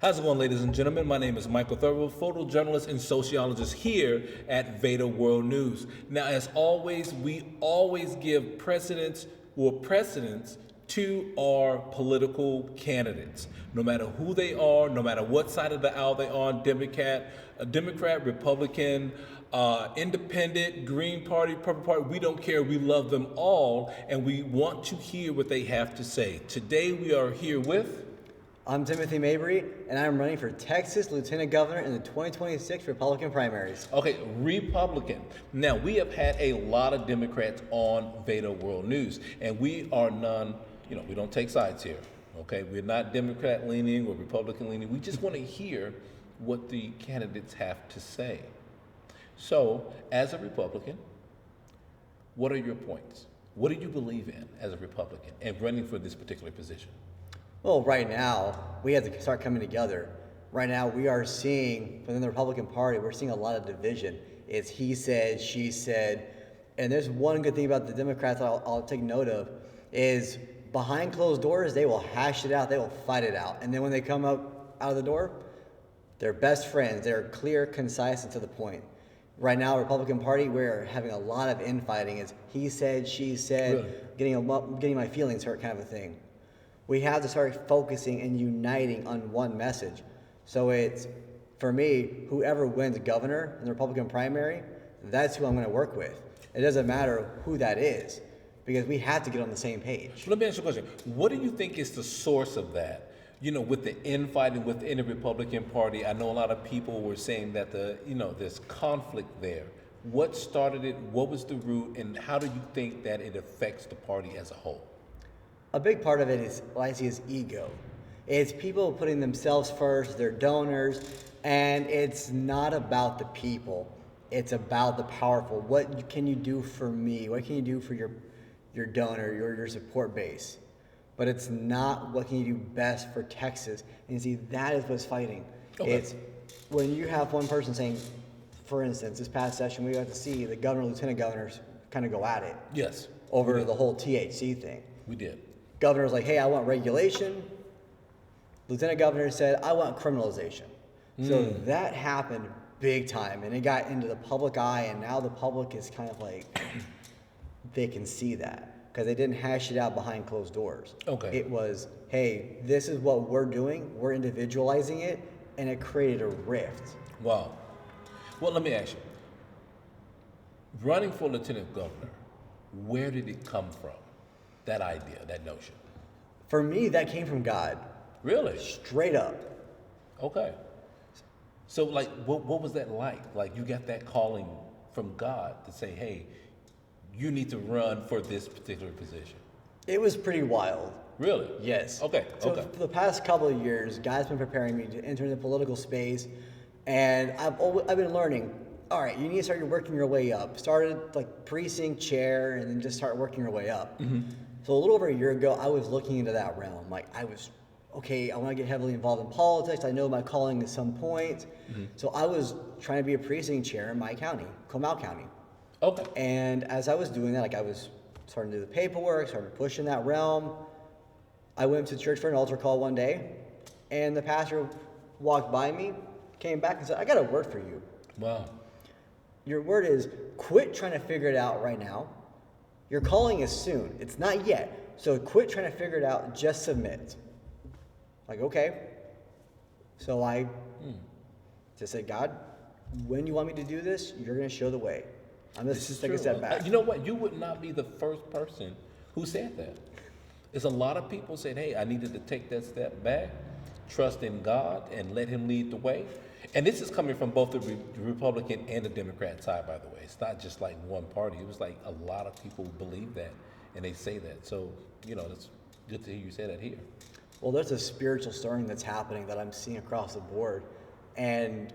How's it going, ladies and gentlemen? My name is Michael Thurber, photojournalist and sociologist here at VEDA World News. Now, as always, we always give precedence to our political candidates, no matter who they are, no matter what side of the aisle they are, Democrat, Republican, Independent, Green Party, Purple Party, we don't care. We love them all, and we want to hear what they have to say. Today, we are here with... I'm Timothy Mabry, and I'm running for Texas Lieutenant Governor in the 2026 Republican primaries. Okay, Republican. Now, we have had a lot of Democrats on VEDA World News, and we are we don't take sides here, okay? We're not Democrat-leaning or Republican-leaning. We just want to hear what the candidates have to say. So, as a Republican, what are your points? What do you believe in as a Republican and running for this particular position? Well, right now, we have to start coming together. Right now, we are seeing, within the Republican Party, we're seeing a lot of division. It's he said, she said. And there's one good thing about the Democrats I'll take note of, is behind closed doors, they will hash it out, they will fight it out. And then when they come out of the door, they're best friends. They're clear, concise, and to the point. Right now, Republican Party, we're having a lot of infighting. It's he said, she said, really? getting my feelings hurt kind of a thing. We have to start focusing and uniting on one message. So it's, for me, whoever wins governor in the Republican primary, that's who I'm going to work with. It doesn't matter who that is, because we have to get on the same page. Let me ask you a question. What do you think is the source of that? You know, with the infighting within the Republican Party, I know a lot of people were saying that there's conflict there. What started it? What was the root? And how do you think that it affects the party as a whole? A big part of it is, what I see, is ego. It's people putting themselves first, their donors, and it's not about the people. It's about the powerful. What can you do for me? What can you do for your donor, your support base? But it's not what can you do best for Texas. And you see, that is what's fighting. Okay. It's when you have one person saying, for instance, this past session, we got to see the governor, lieutenant governors kind of go at it. Yes. Over the whole THC thing. We did. Governor's like, hey, I want regulation. Lieutenant governor said, I want criminalization. So that happened big time, and it got into the public eye, and now the public is kind of like, they can see that, because they didn't hash it out behind closed doors. Okay. It was, hey, this is what we're doing, we're individualizing it, and it created a rift. Wow. Well, let me ask you, running for lieutenant governor, where did it come from? That idea, that notion? For me, that came from God. Really? Straight up. Okay. So, like, what was that like? Like, you got that calling from God to say, hey, you need to run for this particular position. It was pretty wild. Really? Yes. Okay. So for the past couple of years, God's been preparing me to enter the political space, and I've been learning. All right, you need to start working your way up. Started like precinct chair, and then just start working your way up. Mm-hmm. So a little over a year ago, I was looking into that realm. Like, I want to get heavily involved in politics. I know my calling at some point. Mm-hmm. So I was trying to be a precinct chair in my county, Comal County. Okay. And as I was doing that, like, I was starting to do the paperwork, started pushing that realm. I went to church for an altar call one day, and the pastor walked by me, came back and said, I got a word for you. Wow. Your word is, quit trying to figure it out right now. Your calling is soon. It's not yet. So quit trying to figure it out. Just submit. Like, okay. So I just said, God, when you want me to do this, you're going to show the way. I'm going to take a step back. You know what? You would not be the first person who said that. There's a lot of people saying, hey, I needed to take that step back, trust in God, and let him lead the way. And this is coming from both the Republican and the Democrat side, by the way. It's not just like one party. It was like a lot of people believe that, and they say that. So, it's good to hear you say that here. Well, there's a spiritual stirring that's happening that I'm seeing across the board. And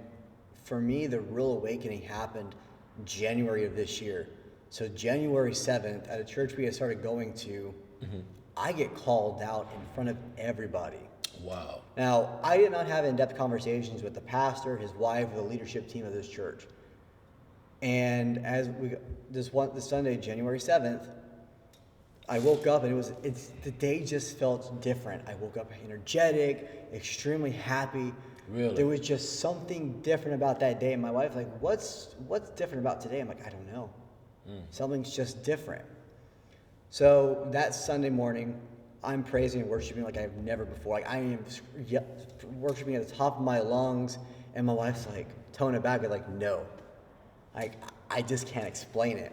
for me, the real awakening happened January of this year. So January 7th, at a church we had started going to, I get called out in front of everybody. Wow. Now, I did not have in-depth conversations with the pastor, his wife, or the leadership team of this church. And as this Sunday, January 7th, I woke up and the day just felt different. I woke up energetic, extremely happy. Really? There was just something different about that day. And my wife's like, what's different about today? I'm like, I don't know. Something's just different. So that Sunday morning, I'm praising and worshiping like I've never before. Like I am worshiping at the top of my lungs, and my wife's like towing it back. I'm like, no, I just can't explain it.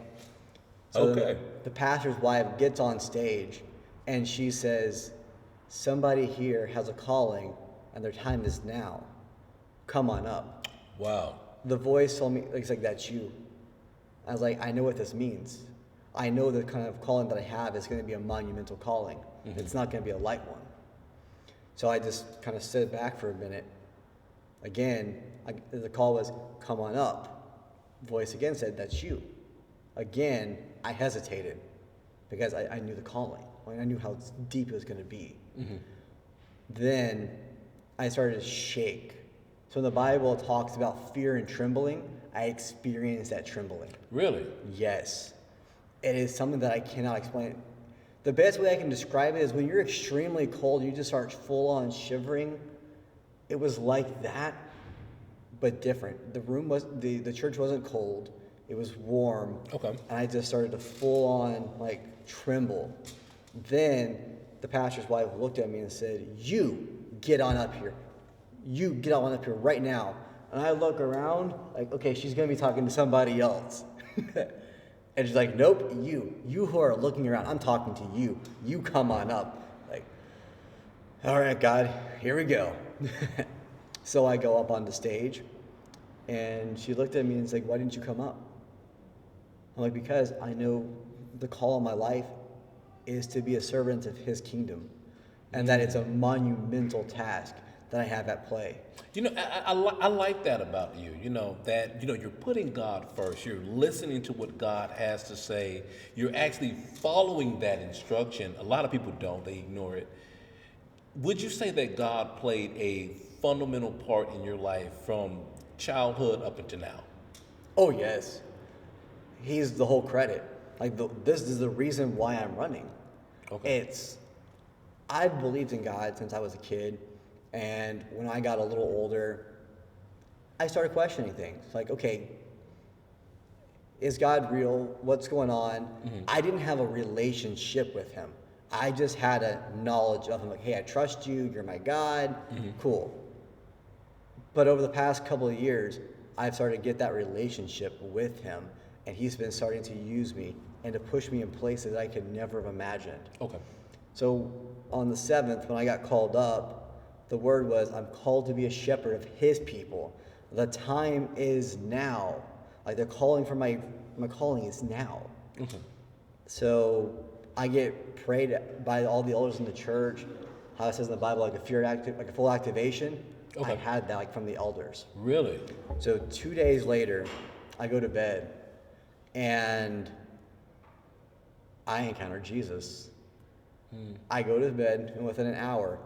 So Okay. the pastor's wife gets on stage, and she says, somebody here has a calling, and their time is now. Come on up. Wow. The voice told me, it's like, that's you. I was like, I know what this means. I know the kind of calling that I have is going to be a monumental calling. It's not going to be a light one. So I just kind of stood back for a minute. Again, the call was, come on up. Voice again said, that's you. Again, I hesitated because I knew the calling. I knew how deep it was going to be. Then I started to shake. So in the Bible, it talks about fear and trembling. I experienced that trembling. Really? Yes. It is something that I cannot explain. The best way I can describe it is when you're extremely cold, you just start full on shivering. It was like that, but different. The room was, the church wasn't cold. It was warm. Okay. And I just started to full on like tremble. Then the pastor's wife looked at me and said, you get on up here. You get on up here right now. And I look around like, okay, she's going to be talking to somebody else. And she's like, nope, you who are looking around, I'm talking to you. You come on up. Like, all right, God, here we go. So I go up on the stage, and she looked at me and was like, why didn't you come up? I'm like, because I know the call of my life is to be a servant of his kingdom, and that it's a monumental task that I have at play. You know, I like that about you. You know, that, you know, you're putting God first. You're listening to what God has to say. You're actually following that instruction. A lot of people don't. They ignore it. Would you say that God played a fundamental part in your life from childhood up until now? Oh, yes. He's the whole credit. Like, this is the reason why I'm running. Okay. I've believed in God since I was a kid. And when I got a little older, I started questioning things. Like, okay, is God real? What's going on? I didn't have a relationship with him. I just had a knowledge of him. Like, hey, I trust you. You're my God. Cool. But over the past couple of years, I've started to get that relationship with him. And he's been starting to use me and to push me in places that I could never have imagined. Okay. So on the 7th, when I got called up, the word was, I'm called to be a shepherd of his people. The time is now. Like, the calling for my calling is now. Okay. So I get prayed by all the elders in the church. How it says in the Bible, like a full activation. Okay. I had that like from the elders. Really? So 2 days later, I go to bed, and I encounter Jesus. I go to bed, and within an hour,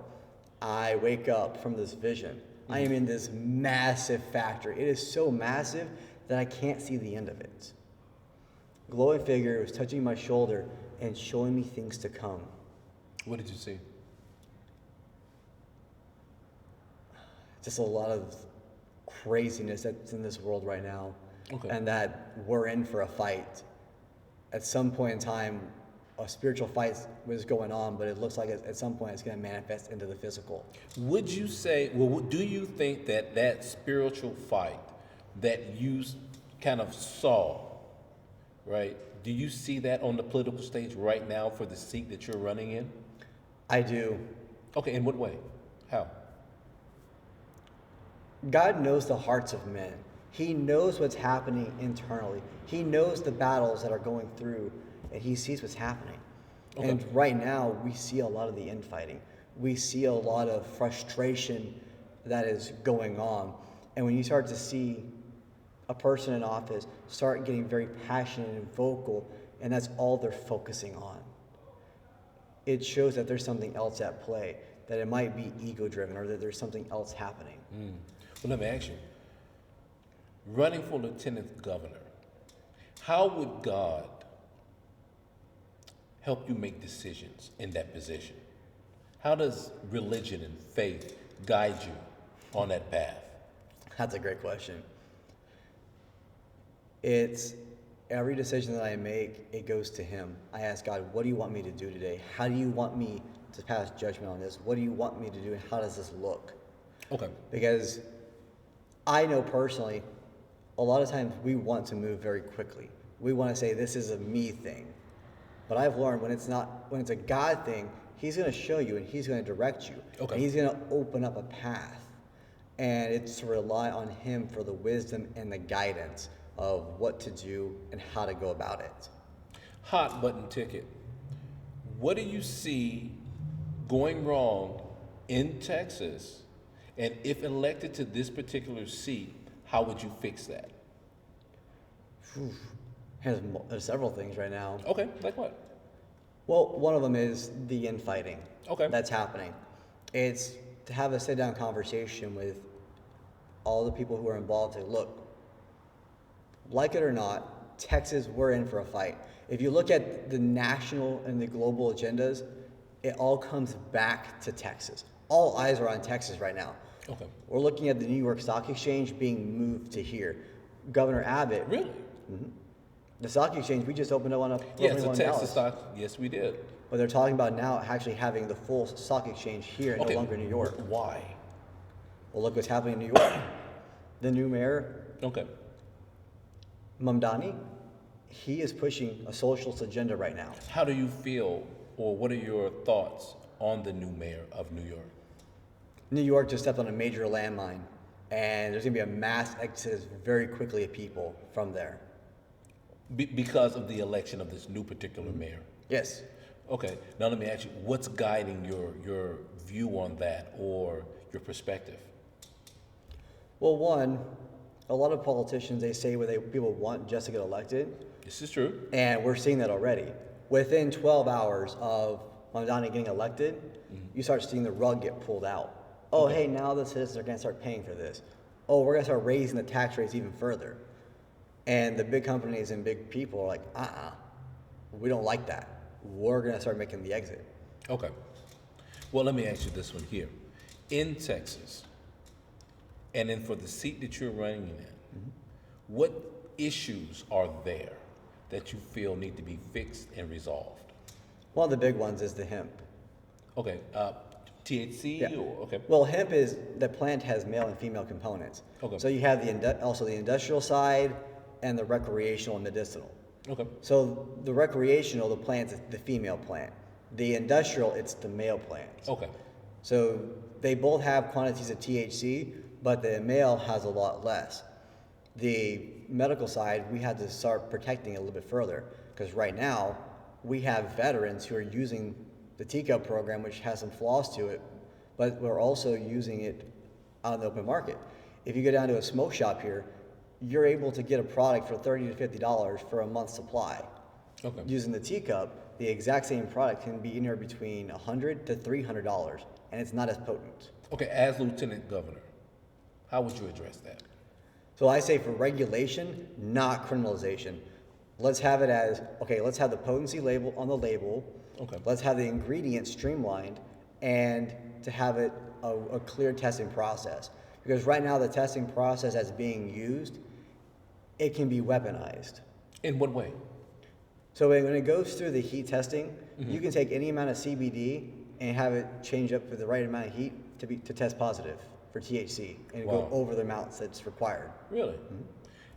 I wake up from this vision. I am in this massive factory. It is so massive that I can't see the end of it. Glowing figure was touching my shoulder and showing me things to come. What did you see? Just a lot of craziness that's in this world right now. Okay. And that we're in for a fight. At some point in time, a spiritual fight was going on, but it looks like at some point it's going to manifest into the physical. Would you say, well, do you think that that spiritual fight that you kind of saw, right? Do you see that on the political stage right now for the seat that you're running in? I do. Okay, in what way? How? God knows the hearts of men. He knows what's happening internally. He knows the battles that are going through, and he sees what's happening. Okay. And right now, we see a lot of the infighting. We see a lot of frustration that is going on. And when you start to see a person in office start getting very passionate and vocal, and that's all they're focusing on, it shows that there's something else at play, that it might be ego-driven, or that there's something else happening. Well, let me ask you, running for lieutenant governor, how would God help you make decisions in that position? How does religion and faith guide you on that path? That's a great question. It's every decision that I make, it goes to Him. I ask God, what do you want me to do today? How do you want me to pass judgment on this? What do you want me to do, and how does this look? Okay. Because I know personally, a lot of times we want to move very quickly. We want to say this is a me thing. But I've learned when it's a God thing, He's going to show you and He's going to direct you. Okay. And He's going to open up a path. And it's to rely on Him for the wisdom and the guidance of what to do and how to go about it. Hot button ticket. What do you see going wrong in Texas? And if elected to this particular seat, how would you fix that? There's several things right now. Okay, like what? Well, one of them is the infighting. Okay. That's happening. It's to have a sit-down conversation with all the people who are involved. To look, like it or not, Texas, we're in for a fight. If you look at the national and the global agendas, it all comes back to Texas. All eyes are on Texas right now. Okay. We're looking at the New York Stock Exchange being moved to here. Governor Abbott. Really? The stock exchange, we just opened one up. Yes, the one in Texas Dallas. stock. Yes, we did. But they're talking about now actually having the full stock exchange here, Okay. no longer in New York. Why? Well, look what's happening in New York. The new mayor, Okay. Mamdani, he is pushing a socialist agenda right now. How do you feel, or what are your thoughts on the new mayor of New York? New York just stepped on a major landmine, and there's going to be a mass exodus very quickly of people from there. Because of the election of this new particular mayor. Yes. Okay. Now let me ask you, what's guiding your view on that or your perspective? Well, one, a lot of politicians, they say what people want just to get elected, This is true. and we're seeing that already. Within 12 hours of Mamdani getting elected, you start seeing the rug get pulled out. Oh, hey, now the citizens are going to start paying for this. Oh, we're going to start raising the tax rates even further. And the big companies and big people are like, we don't like that. We're going to start making the exit. Okay. Well, let me ask you this one here. In Texas, and then for the seat that you're running in, what issues are there that you feel need to be fixed and resolved? One of the big ones is the hemp. Okay. THC? Yeah. Or, okay. Well, hemp is, the plant has male and female components. Okay. So you have also the industrial side and the recreational and medicinal. Okay. So the recreational, the plant's the female plant. The industrial, it's the male plant. Okay. So they both have quantities of THC, but the male has a lot less. The medical side, we had to start protecting it a little bit further, because right now we have veterans who are using the teacup program, which has some flaws to it, but we're also using it on the open market. If you go down to a smoke shop here, you're able to get a product for $30 to $50 for a month's supply. Okay. Using the teacup, the exact same product can be anywhere between $100 to $300, and it's not as potent. Okay. As Lieutenant Governor, how would you address that? So I say for regulation, not criminalization. Let's have it as, okay, let's have the potency label on the label. Okay. Let's have the ingredients streamlined, and to have it a clear testing process. Because right now the testing process as being used, it can be weaponized. In what way? So when it goes through the heat testing, you can take any amount of CBD and have it change up with the right amount of heat to test positive for THC and Wow. go over the amounts that's required. Really?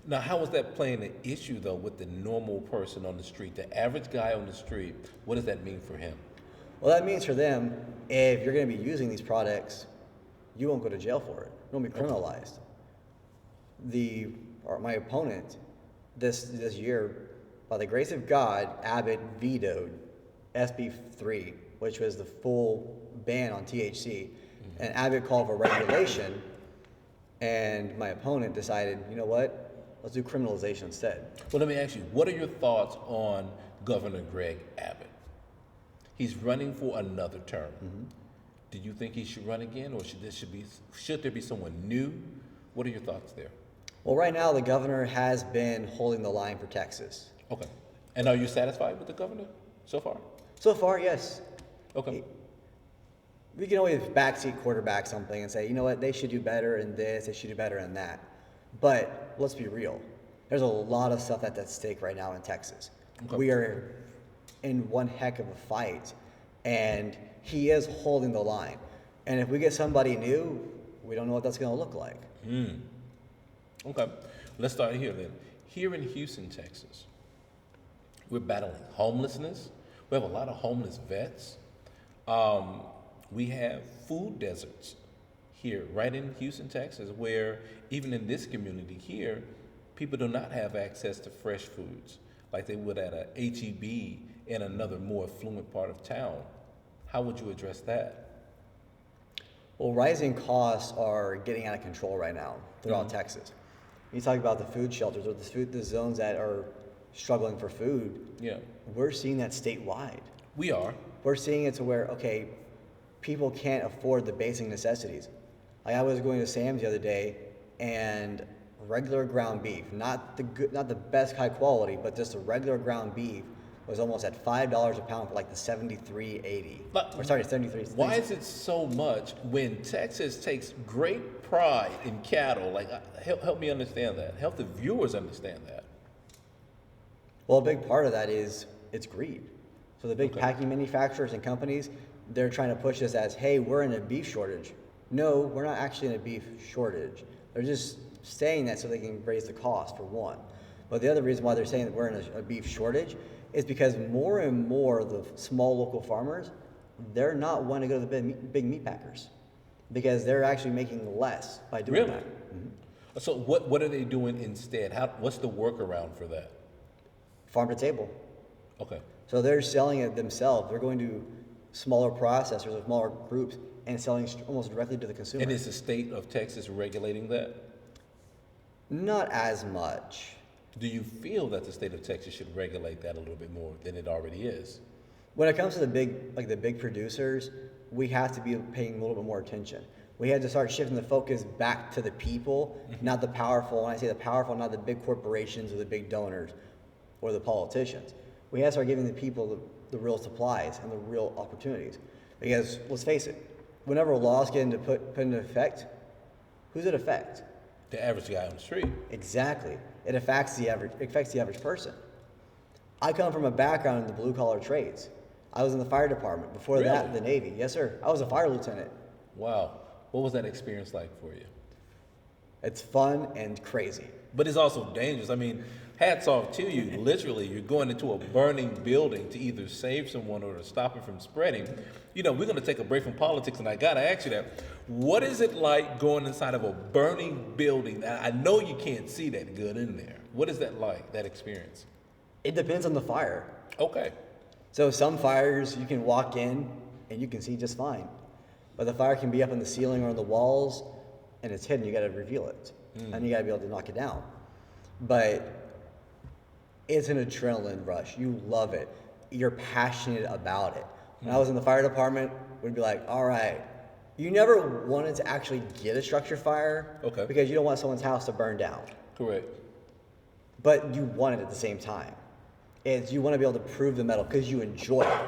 Now, how is that playing an issue, though, with the normal person on the street, the average guy on the street? What does that mean for him? Well, that means for them, if you're going to be using these products, you won't go to jail for it. You won't be criminalized. My opponent this year, by the grace of God, Abbott vetoed SB 3, which was the full ban on THC. And Abbott called for regulation, and my opponent decided, you know what? Let's do criminalization instead. Well, let me ask you, what are your thoughts on Governor Greg Abbott? He's running for another term. Do you think he should run again, or should there be someone new? What are your thoughts there? Well, right now the governor has been holding the line for Texas. Okay. And are you satisfied with the governor so far? So far, yes. Okay. We can always backseat quarterback something and say, you know what, they should do better in this, they should do better in that. But let's be real. There's a lot of stuff that's at stake right now in Texas. Okay. We are in one heck of a fight, and he is holding the line. And if we get somebody new, we don't know what that's going to look like. Okay. Let's start here then. Here in Houston, Texas, we're battling homelessness. We have a lot of homeless vets. We have food deserts here, right in Houston, Texas, where even in this community here, people do not have access to fresh foods like they would at a HEB in another more affluent part of town. How would you address that? Well, rising costs are getting out of control right now throughout Texas. You talk about the food shelters or the zones that are struggling for food. Yeah. We're seeing that statewide. We are. We're seeing it to where, okay, people can't afford the basic necessities. Like I was going to Sam's the other day, and regular ground beef, not the best high quality, but just the regular ground beef was almost at $5 a pound for like the 73.80. Or sorry, 73. Why is it so much when Texas takes great pride in cattle? Like, help me understand that. Help the viewers understand that. Well, a big part of that is it's greed. So the big packing manufacturers and companies, they're trying to push this as, hey, we're in a beef shortage. No, we're not actually in a beef shortage. They're just saying that so they can raise the cost, for one. But the other reason why they're saying that we're in a beef shortage is because more and more of the small local farmers, they're not wanting to go to the big meat packers because they're actually making less by doing that. So what are they doing instead? What's the workaround for that? Farm to table. Okay. So they're selling it themselves. They're going to smaller processors or smaller groups and selling almost directly to the consumer. And is the state of Texas regulating that? Not as much. Do you feel that the state of Texas should regulate that a little bit more than it already is? When it comes to the big producers, we have to be paying a little bit more attention. We had to start shifting the focus back to the people, not the powerful. When I say the powerful, not the big corporations or the big donors or the politicians. We have to start giving the people the real supplies and the real opportunities. Because let's face it, whenever laws get put into effect, who's it affect? The average guy on the street. Exactly. It affects the average person. I come from a background in the blue collar trades. I was in the fire department. Before that, the Navy. Yes, sir. I was a fire lieutenant. Wow. What was that experience like for you? It's fun and crazy. But it's also dangerous. I mean, hats off to you. Literally, you're going into a burning building to either save someone or to stop it from spreading. You know, we're going to take a break from politics, and I got to ask you that. What is it like going inside of a burning building? I know you can't see that good in there. What is that like, that experience? It depends on the fire. Okay. So some fires, you can walk in and you can see just fine. But the fire can be up in the ceiling or on the walls, and it's hidden. You got to reveal it. And you got to be able to knock it down. But it's an adrenaline rush. You love it. You're passionate about it. When I was in the fire department, we'd be like, all right. You never wanted to actually get a structure fire because you don't want someone's house to burn down. Correct. But you want it at the same time. You want to be able to prove the metal because you enjoy it.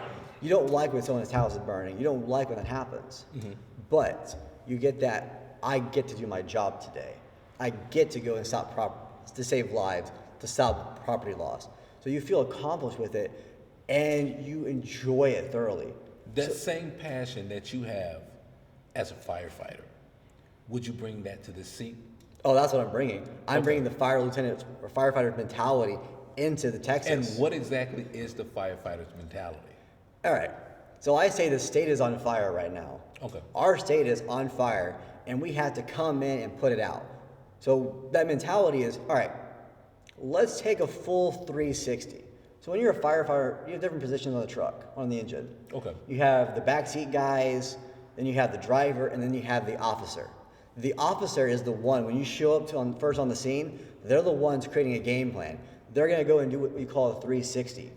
You don't like when someone's house is burning. You don't like when that happens. But you get that, I get to do my job today. I get to go and to save lives, to stop property loss. So you feel accomplished with it, and you enjoy it thoroughly. That same passion that you have as a firefighter, would you bring that to the seat? Oh, that's what I'm bringing. I'm bringing the fire lieutenant or firefighter mentality into the Texas. And what exactly is the firefighter's mentality? All right. So I say the state is on fire right now. Okay. Our state is on fire, and we have to come in and put it out. So that mentality is, all right, let's take a full 360. So when you're a firefighter, you have different positions on the truck, on the engine. Okay. You have the backseat guys, then you have the driver, and then you have the officer. The officer is the one, when you show up first on the scene, they're the ones creating a game plan. They're going to go and do what we call a 360.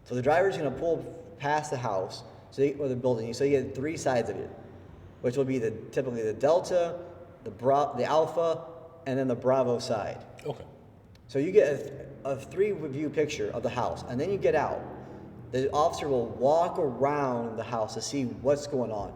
So the driver's going to pull past the house, or the building, so you get three sides of it, which will be typically the Delta, the Alpha, and then the Bravo side. Okay. So you get a three-view picture of the house, and then you get out. The officer will walk around the house to see what's going on.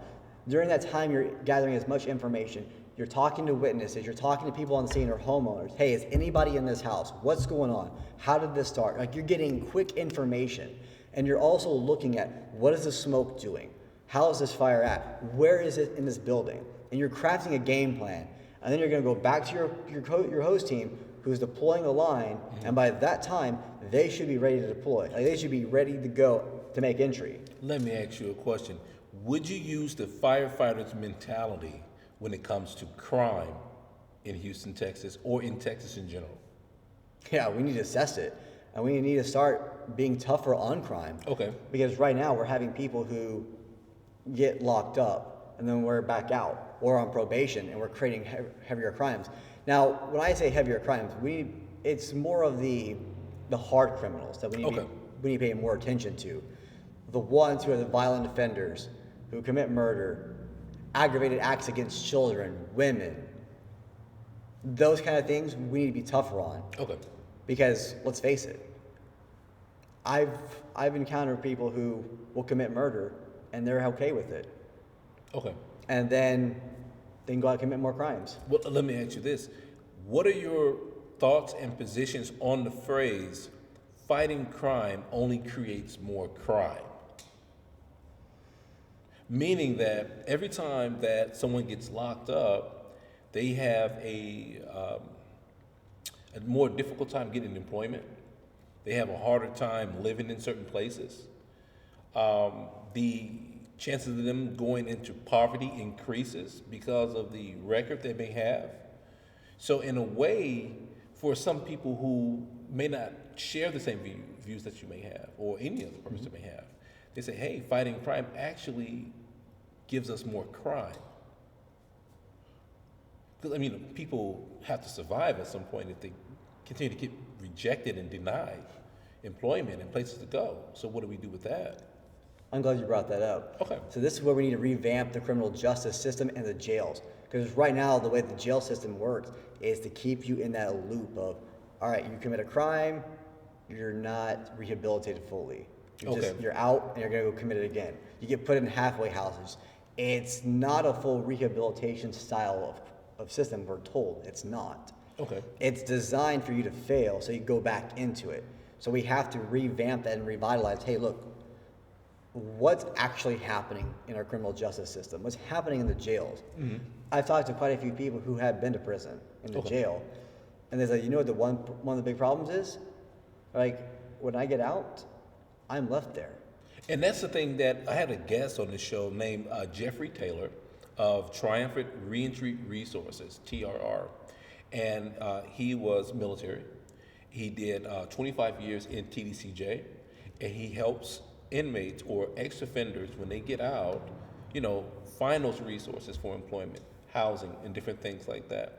During that time, you're gathering as much information. You're talking to witnesses. You're talking to people on the scene or homeowners. Hey, is anybody in this house? What's going on? How did this start? Like, you're getting quick information. And you're also looking at, what is the smoke doing? How is this fire at? Where is it in this building? And you're crafting a game plan. And then you're going to go back to your host team, who's deploying the line, and by that time, they should be ready to deploy. Like, they should be ready to go to make entry. Let me ask you a question. Would you use the firefighter's mentality when it comes to crime in Houston, Texas, or in Texas in general? Yeah, we need to assess it. And we need to start being tougher on crime. Okay. Because right now, we're having people who get locked up, and then we're back out, or on probation, and we're creating heavier crimes. Now, when I say heavier crimes, it's more of the hard criminals that we need to pay more attention to. The ones who are the violent offenders, who commit murder, aggravated acts against children, women. Those kind of things we need to be tougher on. Okay. Because let's face it, I've encountered people who will commit murder and they're okay with it. Okay. And then they can go out and commit more crimes. Well, let me ask you this. What are your thoughts and positions on the phrase, fighting crime only creates more crime? Meaning that every time that someone gets locked up, they have a more difficult time getting employment. They have a harder time living in certain places. The chances of them going into poverty increases because of the record they may have. So in a way, for some people who may not share the same views that you may have, or any other person may have, they say, hey, fighting crime actually gives us more crime. Because, I mean, people have to survive at some point if they continue to get rejected and denied employment and places to go. So what do we do with that? I'm glad you brought that up. Okay. So this is where we need to revamp the criminal justice system and the jails. Because right now, the way the jail system works is to keep you in that loop of, all right, you commit a crime, you're not rehabilitated fully. You're out and you're going to go commit it again. You get put in halfway houses. It's not a full rehabilitation style of system, we're told. It's not. Okay. It's designed for you to fail so you go back into it. So we have to revamp that and revitalize, hey, look, what's actually happening in our criminal justice system? What's happening in the jails? Mm-hmm. I've talked to quite a few people who have been to prison in the jail, and they say, you know what one of the big problems is? Like, when I get out, I'm left there. And that's the thing that I had a guest on the show named Jeffrey Taylor of Triumphant Reentry Resources, TRR. And he was military. He did 25 years in TDCJ, and he helps inmates or ex-offenders when they get out, find those resources for employment, housing, and different things like that.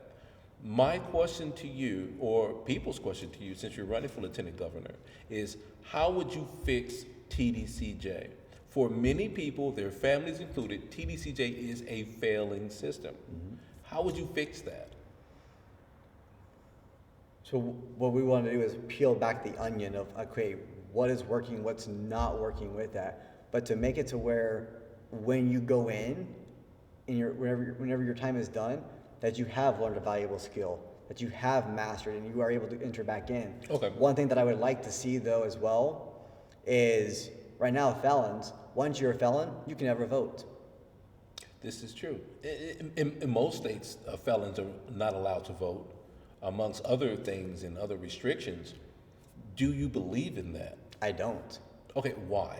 My question to you, or people's question to you, since you're running for lieutenant governor, is how would you fix TDCJ? For many people, their families included, TDCJ is a failing system. Mm-hmm. How would you fix that? So what we want to do is peel back the onion of, okay, what is working, what's not working with that, but to make it to where when you go in, whenever your time is done, that you have learned a valuable skill, that you have mastered, and you are able to enter back in. Okay. One thing that I would like to see, though, as well, is right now felons, once you're a felon, you can never vote. This is true. In most states, felons are not allowed to vote, amongst other things and other restrictions. Do you believe in that? I don't. Okay, why?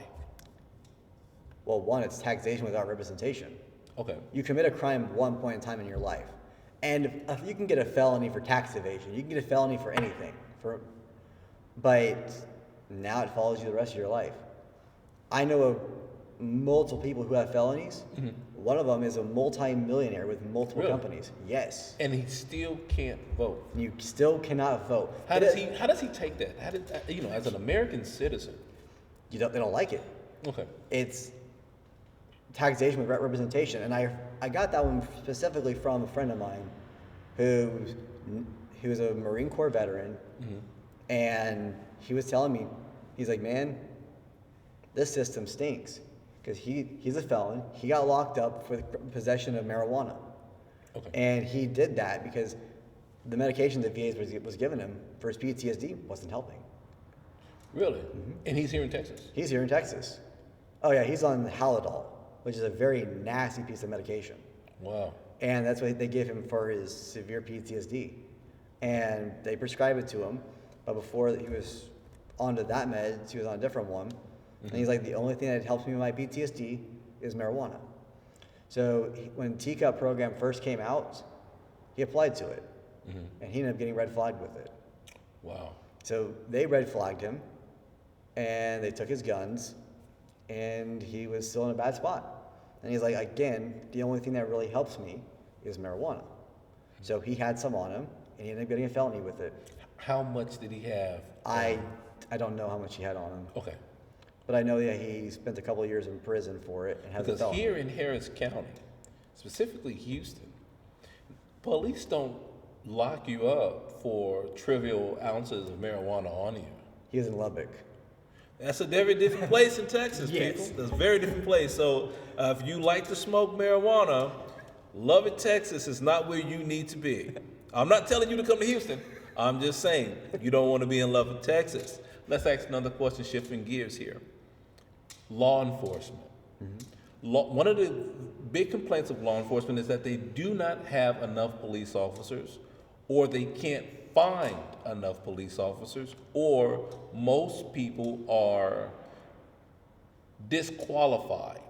Well, one, it's taxation without representation. Okay. You commit a crime one point in time in your life. And if you can get a felony for tax evasion, you can get a felony for anything. But now it follows you the rest of your life. I know of multiple people who have felonies. Mm-hmm. One of them is a multi-millionaire with multiple companies. Yes. And he still can't vote. You still cannot vote. How does he take that? As an American citizen? They don't like it. Okay. It's taxation with representation, and I got that one specifically from a friend of mine who was a Marine Corps veteran, mm-hmm. and he was telling me, he's like, man, this system stinks because he's a felon. He got locked up for the possession of marijuana. Okay. And he did that because the medication that VA was giving him for his PTSD wasn't helping. Really? And he's here in Texas? He's here in Texas. Oh yeah, he's on Halidol, which is a very nasty piece of medication. Wow. And that's what they give him for his severe PTSD. And they prescribe it to him, but before he was onto that med, he was on a different one. And he's like, the only thing that helps me with my PTSD is marijuana. So when TCUP program first came out, he applied to it. And he ended up getting red flagged with it. Wow. So they red flagged him, and they took his guns, and he was still in a bad spot. And he's like, again, the only thing that really helps me is marijuana. So he had some on him, and he ended up getting a felony with it. How much did he have? I don't know how much he had on him. Okay. But I know that he spent a couple of years in prison for it and has a Because felony. here in Harris County, specifically Houston, police don't lock you up for trivial ounces of marijuana on you. He was in Lubbock. That's a very different place in Texas, Yes. people. That's a very different place. So if you like to smoke marijuana, Lubbock, Texas is not where you need to be. I'm not telling you to come to Houston. I'm just saying you don't want to be in Lubbock, Texas. Let's ask another question, shifting gears here. Law enforcement. One of the big complaints of law enforcement is that they do not have enough police officers, or they can't find enough police officers, or most people are disqualified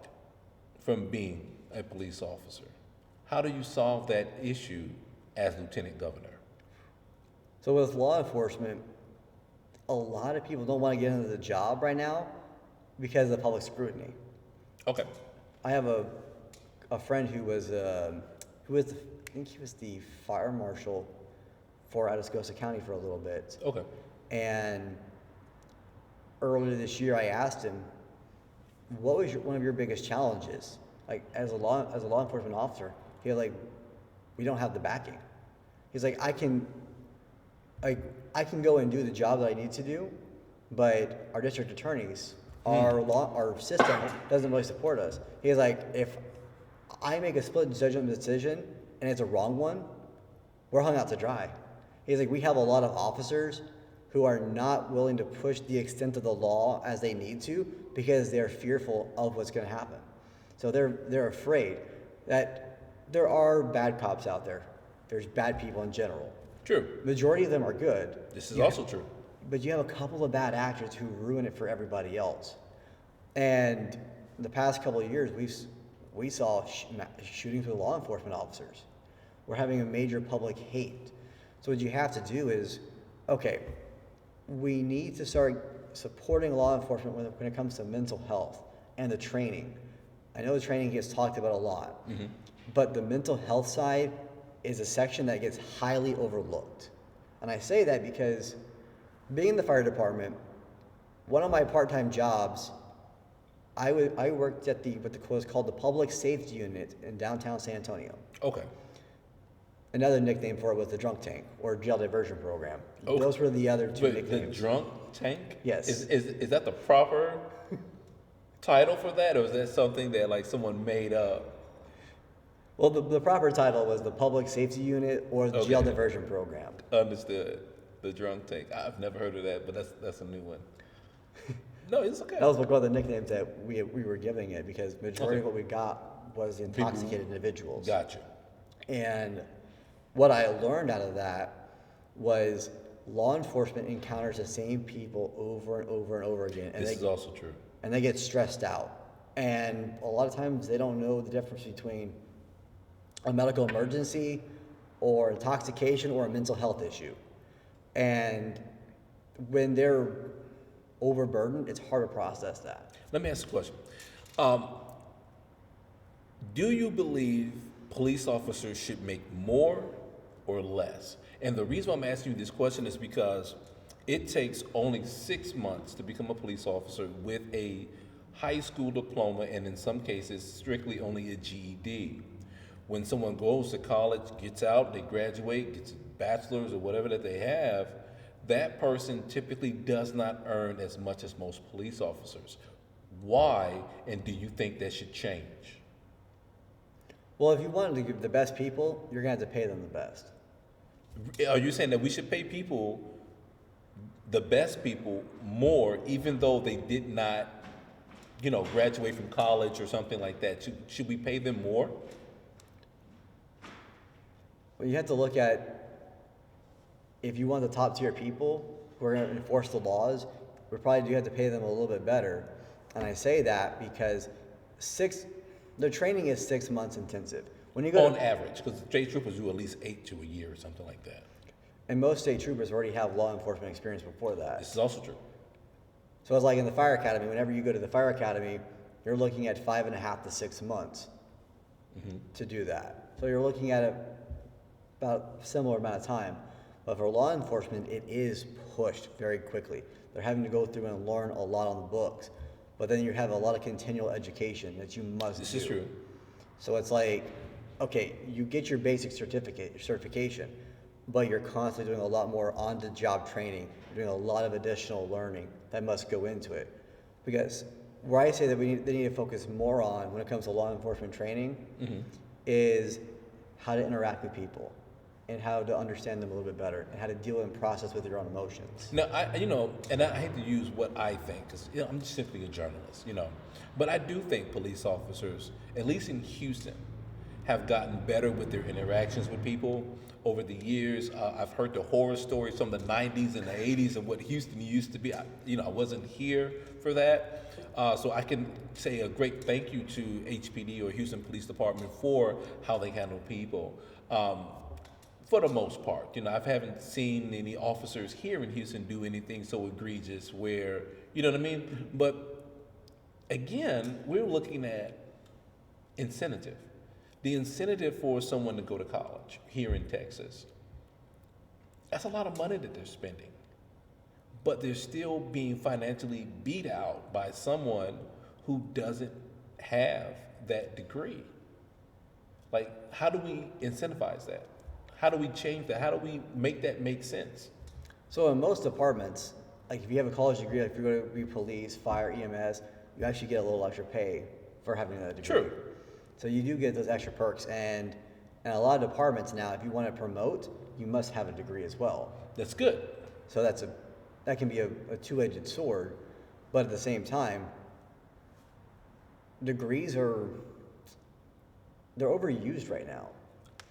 from being a police officer. How do you solve that issue as Lieutenant Governor? So with law enforcement, a lot of people don't want to get into the job right now because of the public scrutiny. Okay. I have a friend who was I think he was the fire marshal for Atascosa County for a little bit. Okay. And earlier this year, I asked him, "What was one of your biggest challenges, like as a law enforcement officer?" He was like, "We don't have the backing." He's like, I can go and do the job that I need to do, but our district attorneys, our system doesn't really support us." He's like, "If I make a split judgment decision and it's a wrong one, we're hung out to dry." He's like, "We have a lot of officers who are not willing to push the extent of the law as they need to because they're fearful of what's going to happen. So they're afraid that there are bad cops out there. There's bad people in general. True. Majority of them are good. This is also true. But you have a couple of bad actors who ruin it for everybody else. And the past couple of years, we saw shootings with law enforcement officers. We're having a major public hate. So what you have to do is, okay, we need to start supporting law enforcement when it comes to mental health and the training. I know the training gets talked about a lot, but the mental health side is a section that gets highly overlooked. And I say that because being in the fire department, one of my part-time jobs, I worked at what was called the Public Safety Unit in downtown San Antonio. Okay. Another nickname for it was the Drunk Tank or Jail Diversion Program. Okay. Those were the other two But nicknames. the drunk tank? Yes. Is that the proper title for that, or is that something that like someone made up? Well, the proper title was the Public Safety Unit or the Jail Diversion Program. Understood. The drunk tank. I've never heard of that, but that's a new one. No, it's okay. That was one of the nicknames that we were giving it because majority of what we got was intoxicated individuals. Gotcha. And what I learned out of that was law enforcement encounters the same people over and over and over again. And This is also true. And they get stressed out. And a lot of times they don't know the difference between a medical emergency or intoxication or a mental health issue. And when they're overburdened, it's hard to process that. Let me ask a question. Do you believe police officers should make more or less? And the reason why I'm asking you this question is because it takes only 6 months to become a police officer with a high school diploma, and in some cases, strictly only a GED. When someone goes to college, gets out, they graduate, gets a bachelor's or whatever that they have, that person typically does not earn as much as most police officers. Why, and do you think that should change? Well, if you wanted to give the best people, you're going to have to pay them the best. Are you saying that we should pay people, the best people, more, even though they did not, graduate from college or something like that? Should we pay them more? Well, you have to look at, if you want the top tier people who are going to enforce the laws, we probably do have to pay them a little bit better. And I say that because the training is 6 months intensive. When you go On average, because state troopers do at least 8 to a year or something like that. and most state troopers already have law enforcement experience before that. This is also true. So it's like in the fire academy, whenever you go to the fire academy, you're looking at 5.5 to 6 months to do that. So you're looking at about a similar amount of time. But for law enforcement, it is pushed very quickly. They're having to go through and learn a lot on the books. But then you have a lot of continual education that you must do. This is true. So it's like, okay, you get your basic certification, but you're constantly doing a lot more on-the-job training. You're doing a lot of additional learning that must go into it. Because where I say that they need to focus more on when it comes to law enforcement training is how to interact with people and how to understand them a little bit better and how to deal and process with your own emotions. Now, I hate to use what I think, because I'm just simply a journalist, but I do think police officers, at least in Houston, have gotten better with their interactions with people over the years. I've heard the horror stories from the 90s and the 80s of what Houston used to be. I wasn't here for that. So I can say a great thank you to HPD or Houston Police Department for how they handle people. For the most part, I haven't seen any officers here in Houston do anything so egregious where, you know what I mean? But again, we're looking at incentive. The incentive for someone to go to college here in Texas, that's a lot of money that they're spending. But they're still being financially beat out by someone who doesn't have that degree. Like, how do we incentivize that? How do we change that? How do we make that make sense? So in most departments, like if you have a college degree, like if you're going to be police, fire, EMS, you actually get a little extra pay for having that degree. True. So you do get those extra perks, and in a lot of departments now, if you want to promote, you must have a degree as well. That's good. So that can be a two-edged sword, but at the same time, degrees they're overused right now.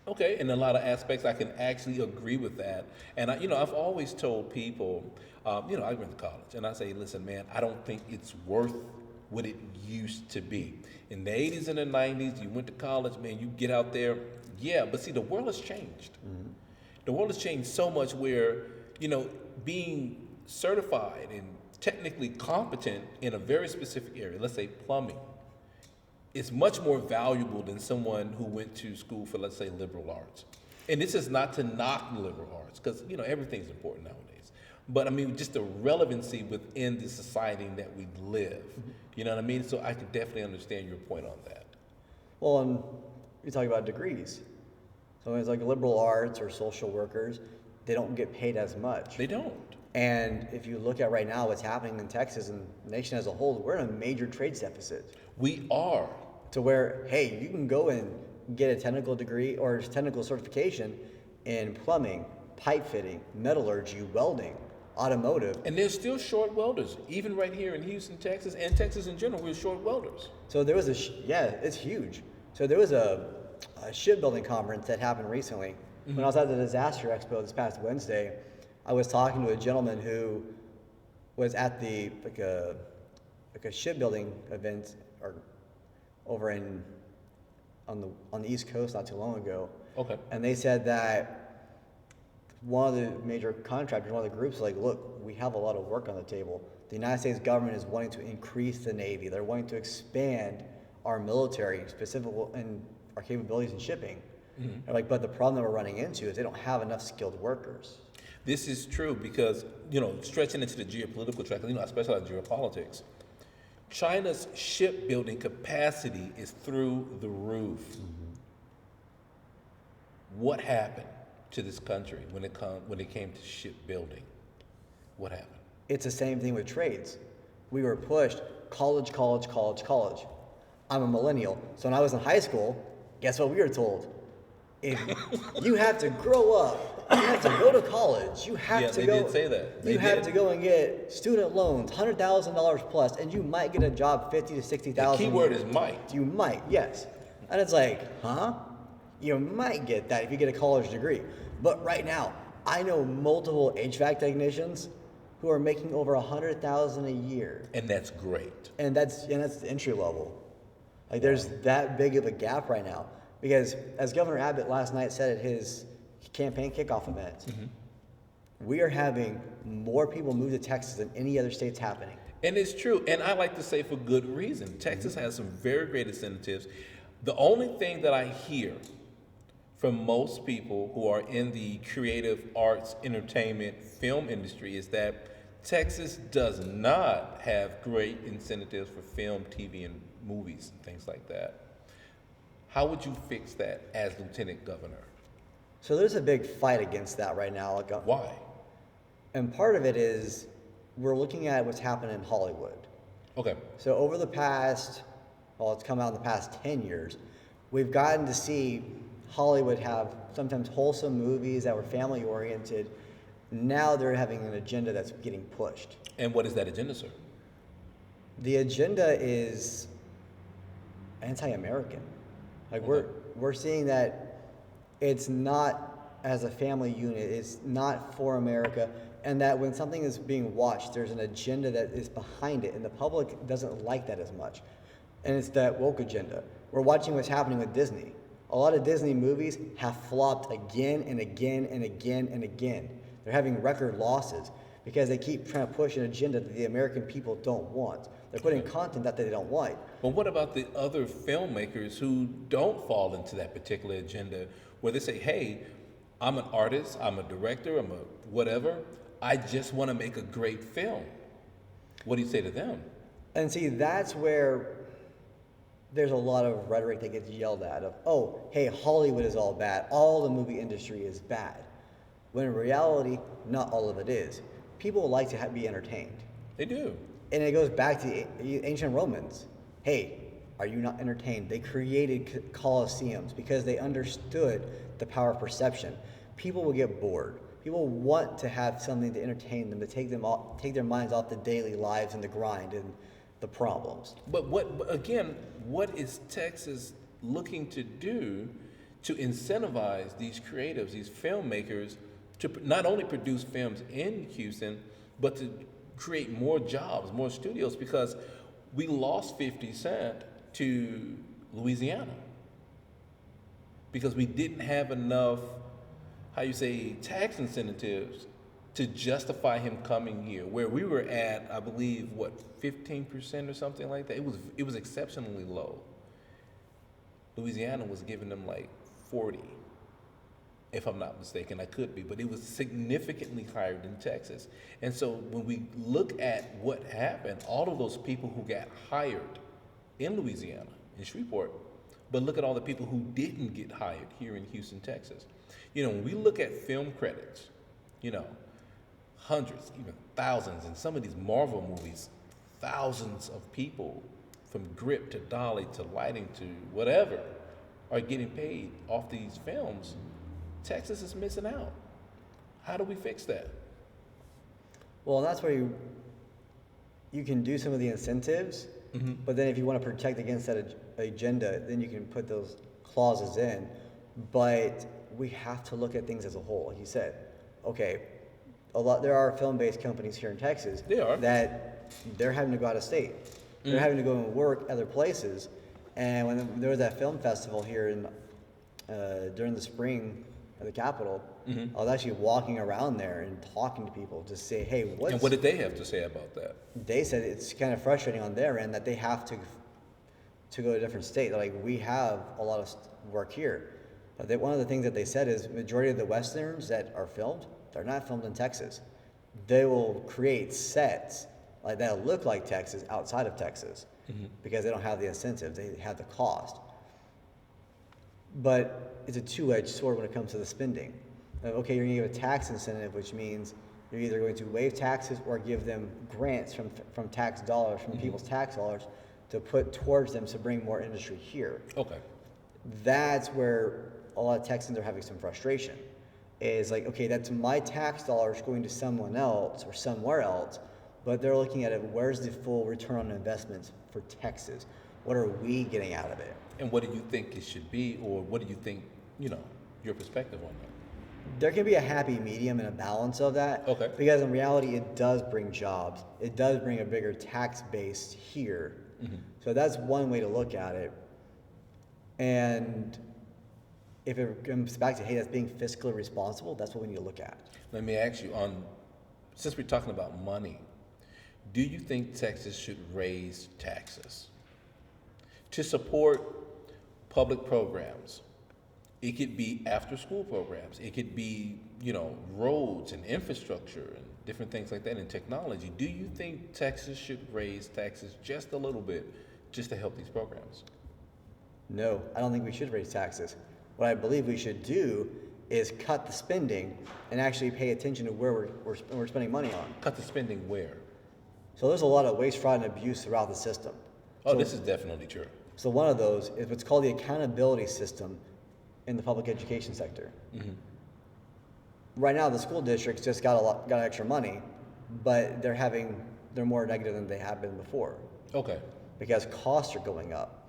Okay, in a lot of aspects, I can actually agree with that. And I've always told people, I went to college, and I say, listen, man, I don't think it's worth what it used to be. In the 80s and the 90s, you went to college, man, you get out there, yeah, but see, the world has changed. The world has changed so much where, being certified and technically competent in a very specific area, let's say plumbing, is much more valuable than someone who went to school for, let's say, liberal arts. And this is not to knock liberal arts, because, everything's important nowadays. But, just the relevancy within the society that we live. You know what I mean? So I can definitely understand your point on that. Well, and you talk about degrees. So it's like liberal arts or social workers, they don't get paid as much. They don't. And if you look at right now what's happening in Texas and the nation as a whole, we're in a major trade deficit. We are. To where, hey, you can go and get a technical degree or technical certification in plumbing, pipe fitting, metallurgy, welding, automotive. And there's still short welders, even right here in Houston, Texas, and Texas in general, we're short welders. So there was it's huge. So there was a shipbuilding conference that happened recently. When I was at the Disaster Expo this past Wednesday, I was talking to a gentleman who was at the like a shipbuilding event or over on the East Coast not too long ago. Okay. And they said that one of the major contractors, one of the groups, like, look, we have a lot of work on the table. The United States government is wanting to increase the Navy. They're wanting to expand our military, specifically in our capabilities in shipping. They're like, but the problem that we're running into is they don't have enough skilled workers. This is true because, stretching into the geopolitical track, I specialize in geopolitics. China's shipbuilding capacity is through the roof. What happened to this country when it came to shipbuilding? What happened? It's the same thing with trades. we were pushed college, college, college, college. I'm a millennial, so when I was in high school, guess what we were told? If you have to grow up, you have to go to college, you have Yeah, to they go. did say that. They You have did. to go and get student loans, $100,000 plus, and you might get a job 50 to 60,000. The key word is might. You might, yes. And it's like, huh? You might get that if you get a college degree. But right now, I know multiple HVAC technicians who are making over $100,000 a year, And that's great. and that's the entry level. Like there's that big of a gap right now because as Governor Abbott last night said at his campaign kickoff event, we are having more people move to Texas than any other state's happening. And it's true. And I like to say for good reason. Texas has some very great incentives. The only thing that I hear from most people who are in the creative arts, entertainment, film industry is that Texas does not have great incentives for film, TV, and movies and things like that. How would you fix that as Lieutenant Governor? So there's a big fight against that right now. Why? And part of it is we're looking at what's happening in Hollywood. Okay. So over the past, well, it's come out in the past 10 years, we've gotten to see Hollywood have sometimes wholesome movies that were family oriented. Now they're having an agenda that's getting pushed. And what is that agenda, sir? The agenda is anti-American. Like we're seeing that it's not as a family unit, it's not for America, and that when something is being watched, there's an agenda that is behind it, and the public doesn't like that as much. And it's that woke agenda. We're watching what's happening with Disney. A lot of Disney movies have flopped again and again and again and again. They're having record losses because they keep trying to push an agenda that the American people don't want. They're putting content that they don't want. But what about the other filmmakers who don't fall into that particular agenda where they say, hey, I'm an artist, I'm a director, I'm a whatever, I just want to make a great film. What do you say to them? And see, that's where there's a lot of rhetoric that gets yelled at of, oh, hey, Hollywood is all bad. All the movie industry is bad. When in reality, not all of it is. People like to be entertained. They do. And it goes back to the ancient Romans. Hey, are you not entertained? They created colosseums because they understood the power of perception. People will get bored. People want to have something to entertain them, to take their minds off the daily lives and the grind and the problems. But what is Texas looking to do to incentivize these creatives, these filmmakers, to not only produce films in Houston, but to create more jobs, more studios? Because we lost 50 Cent to Louisiana because we didn't have enough, tax incentives to justify him coming here, where we were at, I believe, 15% or something like that. It was exceptionally low. Louisiana was giving them like 40, if I'm not mistaken. I could be, but it was significantly higher than Texas. And so when we look at what happened, all of those people who got hired in Louisiana, in Shreveport, but look at all the people who didn't get hired here in Houston, Texas. When we look at film credits, hundreds, even thousands, in some of these Marvel movies, thousands of people from grip to dolly to lighting to whatever are getting paid off these films. Texas is missing out. How do we fix that? Well, that's where you can do some of the incentives, but then if you want to protect against that agenda, then you can put those clauses in. But we have to look at things as a whole. Like you said, okay, there are film-based companies here in Texas that they're having to go out of state. They're having to go and work other places. And when there was that film festival here during the spring at the Capitol, I was actually walking around there and talking to people to say, hey, and what did they have to say about that? They said it's kind of frustrating on their end that they have to go to a different state. They're like, we have a lot of work here. But one of the things that they said is majority of the Westerns that are filmed, they're not filmed in Texas. They will create sets that look like Texas outside of Texas because they don't have the incentives, they have the cost. But it's a two-edged sword when it comes to the spending. Okay, you're gonna give a tax incentive, which means You're either going to waive taxes or give them grants from tax dollars, from people's tax dollars, to put towards them to bring more industry here. Okay. That's where a lot of Texans are having some frustration. Is like, okay, that's my tax dollars going to someone else or somewhere else, but they're looking at it, where's the full return on investments for Texas? What are we getting out of it? And what do you think it should be, or what do you think, your perspective on that? There can be a happy medium and a balance of that. Okay. Because in reality, it does bring jobs. It does bring a bigger tax base here. So that's one way to look at it. And if it comes back to, hey, that's being fiscally responsible, that's what we need to look at. Let me ask you, since we're talking about money, do you think Texas should raise taxes to support public programs? It could be after-school programs. It could be, roads and infrastructure and different things like that, and technology. Do you think Texas should raise taxes just a little bit just to help these programs? No, I don't think we should raise taxes. What I believe we should do is cut the spending and actually pay attention to where we're spending money on. Cut the spending where? So there's a lot of waste, fraud, and abuse throughout the system. Oh, this is definitely true. So one of those is what's called the accountability system in the public education sector. Right now, the school districts just got extra money, but they're more negative than they have been before. Okay. Because costs are going up.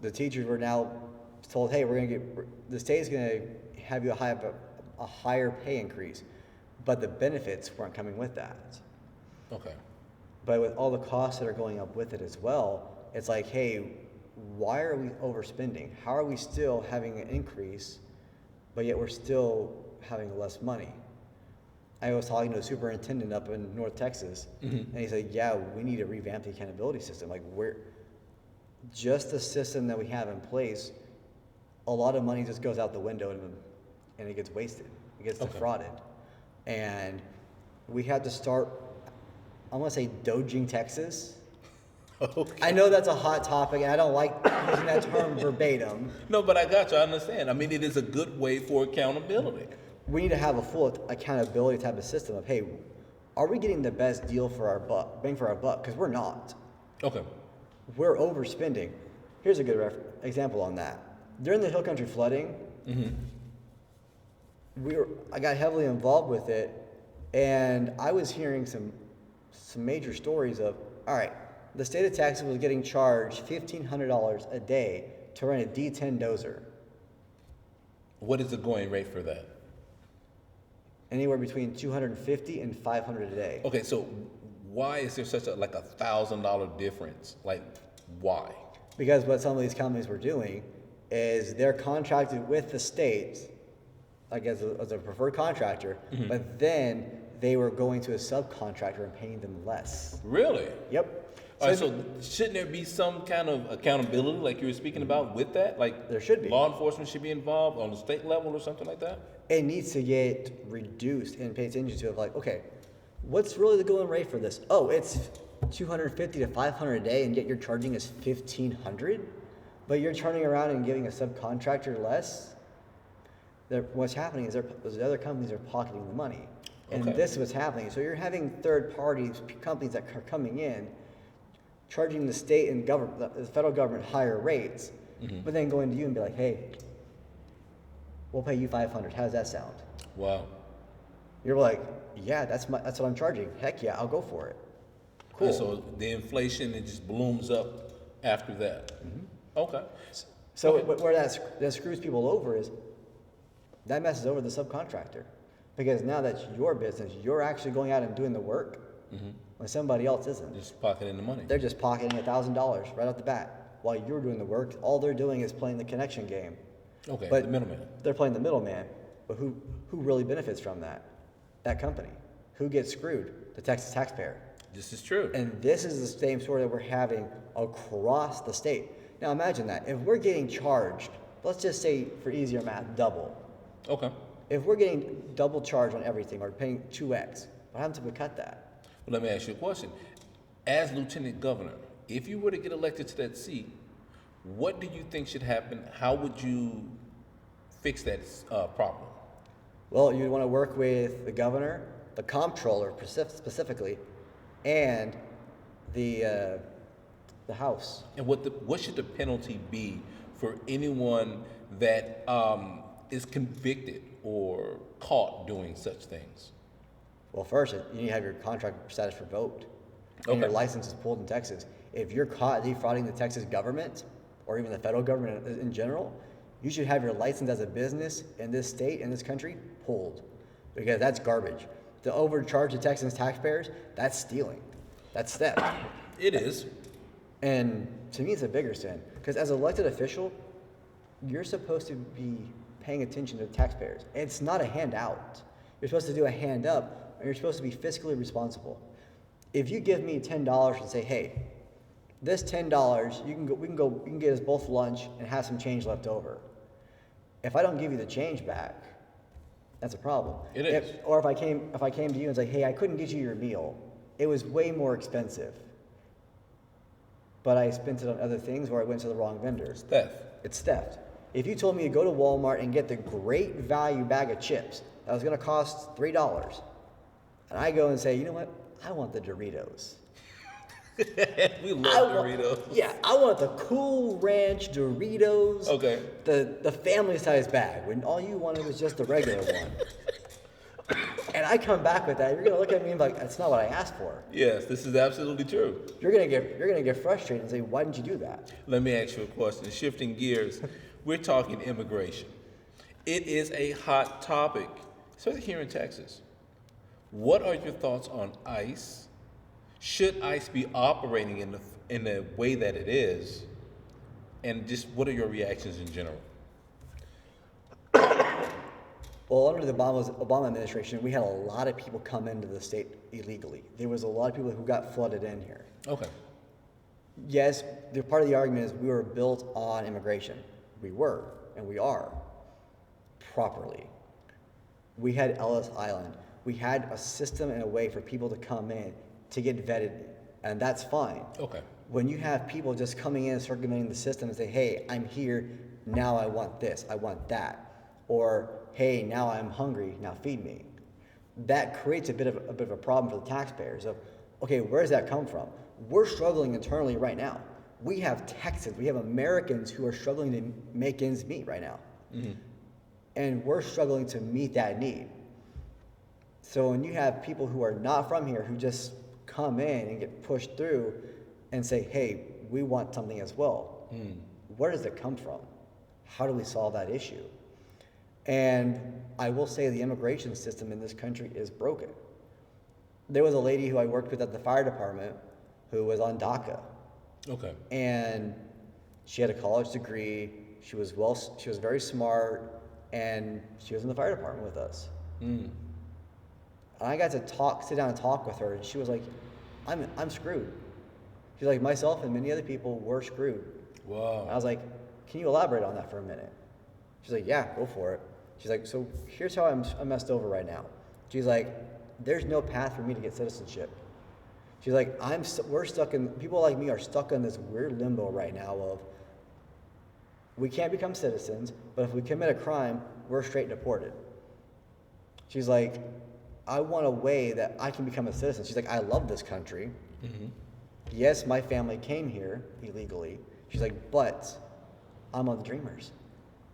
The teachers were now told, hey, the state's gonna have you a higher pay increase, but the benefits weren't coming with that. Okay. But with all the costs that are going up with it as well, it's like, hey, why are we overspending? How are we still having an increase, but yet we're still having less money? I was talking to a superintendent up in North Texas, and he said, yeah, we need to revamp the accountability system. Like, just the system that we have in place, a lot of money just goes out the window and it gets wasted. It gets defrauded. And we have to start, I want to say, doging Texas. Okay. I know that's a hot topic, and I don't like using that term verbatim. No, but I got you. I understand. I mean, it is a good way for accountability. We need to have a full accountability type of system of, hey, are we getting the best deal for our buck, bang for our buck? Because we're not. Okay. We're overspending. Here's a good example on that. During the Hill Country flooding, I got heavily involved with it, and I was hearing some major stories of, all right, the state of Texas was getting charged $1,500 a day to run a D10 dozer. What is the going rate for that? Anywhere between $250 and $500 a day. Okay, so why is there such a $1,000 difference? Like, why? Because what some of these companies were doing is they're contracted with the state, like as a preferred contractor, but then they were going to a subcontractor and paying them less. Really? Yep. All right, so shouldn't there be some kind of accountability, like you were speaking about, with that? Like, there should be. Law enforcement should be involved on the state level or something like that? It needs to get reduced and pay attention to it. Like, okay, what's really the going rate for this? Oh, it's $250 to $500 a day, and yet you're charging us $1,500, but you're turning around and giving a subcontractor less. What's happening is the other companies are pocketing the money, and this is what's happening. So you're having third parties, companies that are coming in, charging the state and the federal government higher rates, but then going to you and be like, hey, we'll pay you $500. How does that sound? Wow. You're like, yeah, that's what I'm charging. Heck yeah, I'll go for it. Cool. And so the inflation, it just blooms up after that. Okay. So where that screws people over is that messes over the subcontractor, because now that's your business. You're actually going out and doing the work when somebody else isn't. Just pocketing the money. They're just pocketing $1,000 right off the bat while you're doing the work. All they're doing is playing the connection game. Okay, But the middleman. They're playing the middleman. But who really benefits from that? That company. Who gets screwed? The Texas taxpayer. This is true. And this is the same story that we're having across the state. Now imagine that. If we're getting charged, let's just say for easier math, double. Okay. If we're getting double charged on everything or paying 2x, what happens if we cut that? Well, let me ask you a question. As lieutenant governor, if you were to get elected to that seat, what do you think should happen? How would you fix that problem? Well, you'd want to work with the governor the comptroller specifically, and the House. And what should the penalty be for anyone that is convicted or caught doing such things? Well, first, you need to have your contract status revoked, and your license is pulled in Texas. If you're caught defrauding the Texas government, or even the federal government in general, you should have your license as a business in this state, in this country, pulled, because that's garbage. To overcharge the Texas taxpayers, that's stealing. That's theft. It is. And to me, it's a bigger sin, because as an elected official, you're supposed to be paying attention to the taxpayers. It's not a handout. You're supposed to do a hand up, and you're supposed to be fiscally responsible. If you give me $10 and say, hey, this $10, we can get us both lunch and have some change left over. If I don't give you the change back, that's a problem. It is. Or if I came to you and say, hey, I couldn't get you your meal. It was way more expensive, but I spent it on other things, or I went to the wrong vendor. It's theft. It's theft. If you told me to go to Walmart and get the great value bag of chips that was going to cost $3, and I go and say, you know what? I want the Doritos. We love Doritos. Yeah, I want the Cool Ranch Doritos. Okay. The family size bag, when all you wanted was just the regular one. And I come back with that, you're gonna look at me and be like, that's not what I asked for. Yes, this is absolutely true. You're gonna get frustrated and say, why didn't you do that? Let me ask you a question. Shifting gears, we're talking immigration. It is a hot topic, especially here in Texas. What are your thoughts on ICE? Should ICE be operating in the way that it is? And just what are your reactions in general? Well, under the Obama administration, we had a lot of people come into the state illegally. There was a lot of people who got flooded in here. Okay. Yes, part of the argument is we were built on immigration. We were, and we are, properly. We had Ellis Island. We had a system and a way for people to come in to get vetted, and that's fine. Okay. When you have people just coming in and circumventing the system and say, hey, I'm here, now I want this, I want that. Or, hey, now I'm hungry, now feed me. That creates a bit of a problem for the taxpayers of, okay, where does that come from? We're struggling internally right now. We have Texans, we have Americans who are struggling to make ends meet right now. Mm-hmm. And we're struggling to meet that need. So when you have people who are not from here who just come in and get pushed through and say, hey, we want something as well. Where does it come from? How do we solve that issue? And I will say the immigration system in this country is broken. There was a lady who I worked with at the fire department who was on DACA. Okay. And she had a college degree. She was very smart, and she was in the fire department with us. And I got to sit down and talk with her, and she was like, I'm screwed. She's like, myself and many other people were screwed. Wow. And I was like, can you elaborate on that for a minute? She's like, yeah, go for it. She's like, so here's how I'm messed over right now. She's like, there's no path for me to get citizenship. She's like, people like me are stuck in this weird limbo right now of, we can't become citizens, but if we commit a crime, we're straight deported. She's like, I want a way that I can become a citizen. She's like, I love this country. Mm-hmm. Yes, my family came here illegally. She's like, but I'm on the Dreamers.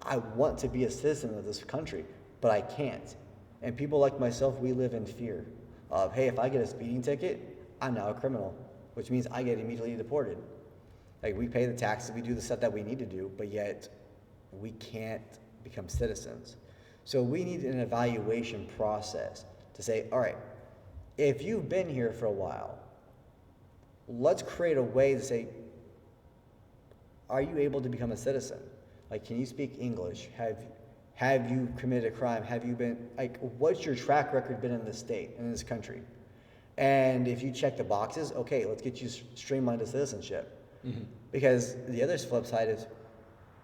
I want to be a citizen of this country, but I can't. And people like myself, we live in fear of, hey, if I get a speeding ticket, I'm now a criminal, which means I get immediately deported. Like, we pay the taxes, we do the stuff that we need to do, but yet we can't become citizens. So we need an evaluation process to say, all right, if you've been here for a while, let's create a way to say, are you able to become a citizen? Like, can you speak English? Have you committed a crime? Have you been, like, what's your track record been in this state, in this country? And if you check the boxes, okay, let's get you streamlined to citizenship. Mm-hmm. Because the other flip side is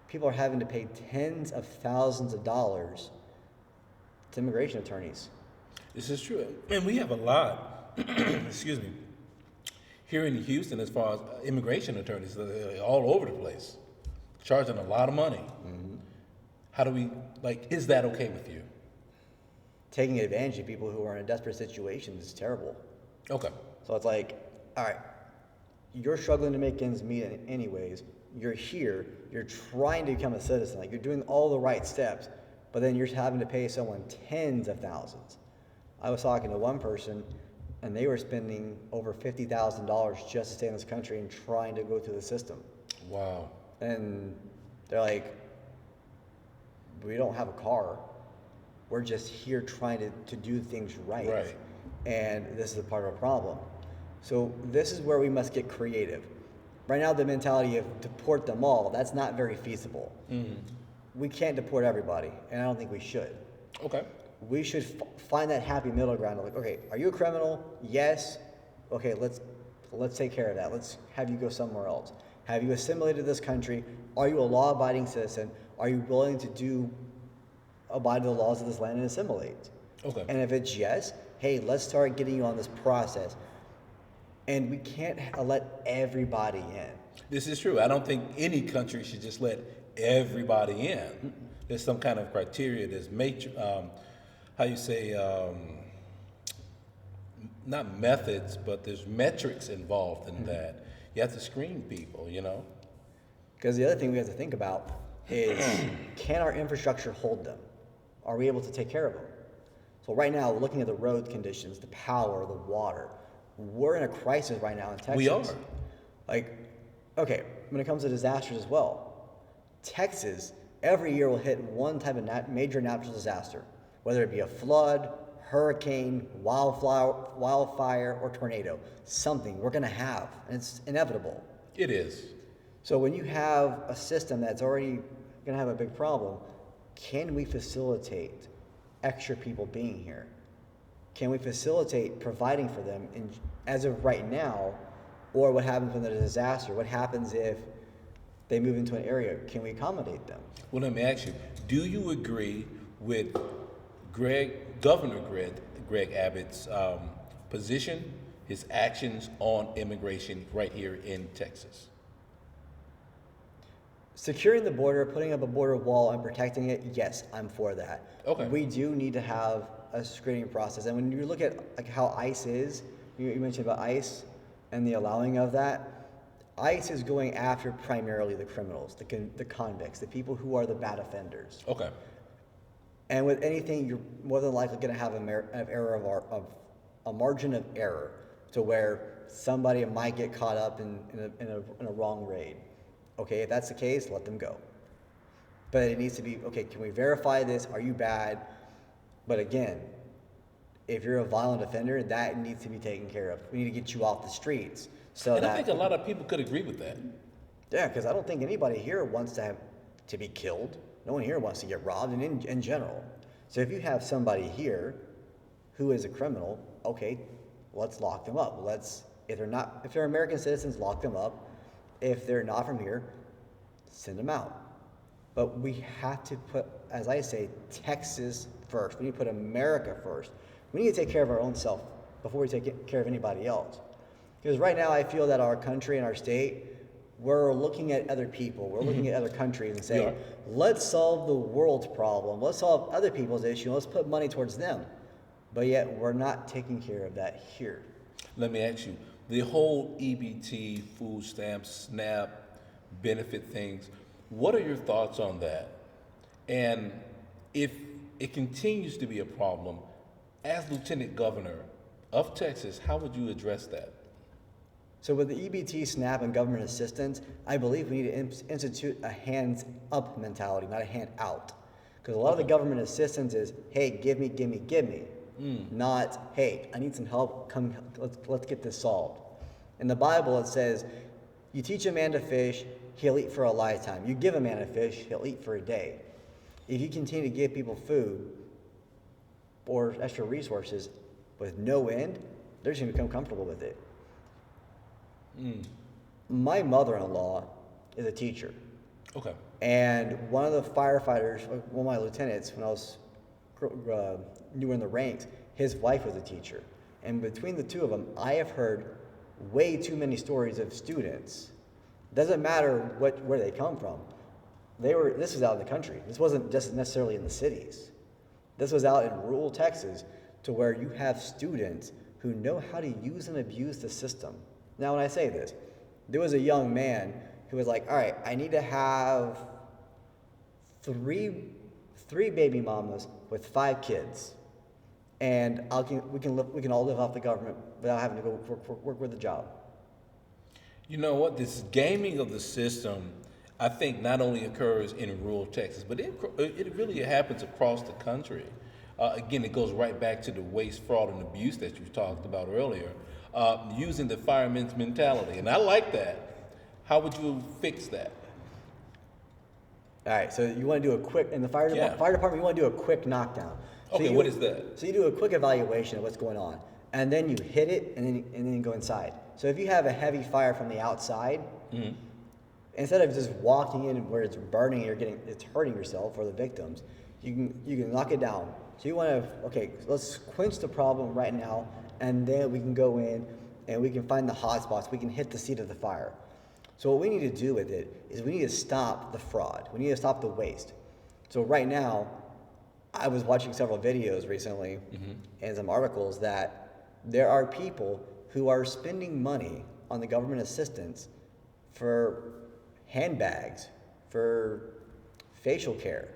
people are having to pay tens of thousands of dollars to immigration attorneys. This is true. And we have a lot, excuse me, here in Houston as far as immigration attorneys, they're all over the place, charging a lot of money. Mm-hmm. How do we, is that okay with you? taking advantage of people who are in a desperate situation is terrible. Okay. So it's like, all right, you're struggling to make ends meet anyways. You're here, you're trying to become a citizen, like you're doing all the right steps, but then you're having to pay someone tens of thousands. I was talking to one person, and they were spending over $50,000 just to stay in this country and trying to go through the system. Wow. And they're like, we don't have a car. We're just here trying to do things right. Right. And this is a part of a problem. So this is where we must get creative. Right now, the mentality of deport them all, that's not very feasible. Mm-hmm. We can't deport everybody, and I don't think we should. Okay. We should find that happy middle ground of like, okay, are you a criminal? Yes. Okay, let's take care of that. Let's have you go somewhere else. Have you assimilated this country? Are you a law-abiding citizen? Are you willing to abide by the laws of this land and assimilate? Okay. And if it's yes, hey, let's start getting you on this process. And we can't let everybody in. This is true. I don't think any country should just let everybody in. There's some kind of criteria. There's not methods, but there's metrics involved in that. You have to screen people, you know? Because the other thing we have to think about is, can our infrastructure hold them? Are we able to take care of them? So right now, looking at the road conditions, the power, the water, we're in a crisis right now in Texas. We are. Like, okay, when it comes to disasters as well, Texas every year will hit one type of major natural disaster, whether it be a flood, hurricane, wildfire, or tornado. Something we're going to have, and it's inevitable. It is. So when you have a system that's already going to have a big problem, can we facilitate extra people being here? Can we facilitate providing for them as of right now? Or what happens when there's a disaster? What happens if they move into an area? Can we accommodate them? Well, let me ask you, do you agree with Governor Greg Abbott's position, his actions on immigration right here in Texas? Securing the border, putting up a border wall and protecting it, yes, I'm for that. Okay. We do need to have a screening process. And when you look at like how ICE is, you mentioned about ICE and the allowing of that, ICE is going after primarily the criminals, the convicts, the people who are the bad offenders. Okay. And with anything, you're more than likely going to have a margin of error to where somebody might get caught up in a wrong raid. Okay, if that's the case, let them go. But it needs to be, okay, can we verify this? Are you bad? But again, if you're a violent offender, that needs to be taken care of. We need to get you off the streets. And I think a lot of people could agree with that. Yeah, because I don't think anybody here wants to be killed. No one here wants to get robbed in general. So if you have somebody here who is a criminal, okay, let's lock them up. If they're American citizens, lock them up. If they're not from here, send them out. But we have to put, as I say, Texas first. We need to put America first. We need to take care of our own self before we take care of anybody else. Because right now I feel that our country and our state, we're looking at other people. We're looking at other countries and saying, let's solve the world's problem. Let's solve other people's issue. Let's put money towards them. But yet we're not taking care of that here. Let me ask you, the whole EBT, food stamps, SNAP, benefit things, what are your thoughts on that? And if it continues to be a problem, as Lieutenant Governor of Texas, how would you address that? So with the EBT, SNAP, and government assistance, I believe we need to institute a hands-up mentality, not a hand-out. Because a lot of the government assistance is, hey, give me, give me, give me. Not, hey, I need some help, come, let's get this solved. In the Bible, it says, you teach a man to fish, he'll eat for a lifetime. You give a man a fish, he'll eat for a day. If you continue to give people food or extra resources with no end, they're just going to become comfortable with it. My mother-in-law is a teacher. Okay. And one of the firefighters, one of my lieutenants, when I was newer in the ranks, his wife was a teacher. And between the two of them, I have heard way too many stories of students. Doesn't matter where they come from. This was out in the country. This wasn't just necessarily in the cities. This was out in rural Texas to where you have students who know how to use and abuse the system. Now, when I say this, there was a young man who was like, all right, I need to have three baby mamas with 5 kids. And we can all live off the government without having to go work with a job. You know what? This gaming of the system, I think, not only occurs in rural Texas, but it really happens across the country. Again, it goes right back to the waste, fraud, and abuse that you talked about earlier, using the fireman's mentality. And I like that. How would you fix that? All right, so you want to do a quick, in the fire department, you want to do a quick knockdown. So Okay, what is that? So you do a quick evaluation of what's going on, and then you hit it, and then you go inside. So if you have a heavy fire from the outside, instead of just walking in where it's burning, it's hurting yourself or the victims, you can knock it down. So you want to, okay, let's quench the problem right now, and then we can go in and we can find the hot spots. We can hit the seat of the fire. So what we need to do with it is we need to stop the fraud. We need to stop the waste. So right now, I was watching several videos recently and some articles that there are people who are spending money on the government assistance for handbags, for facial care,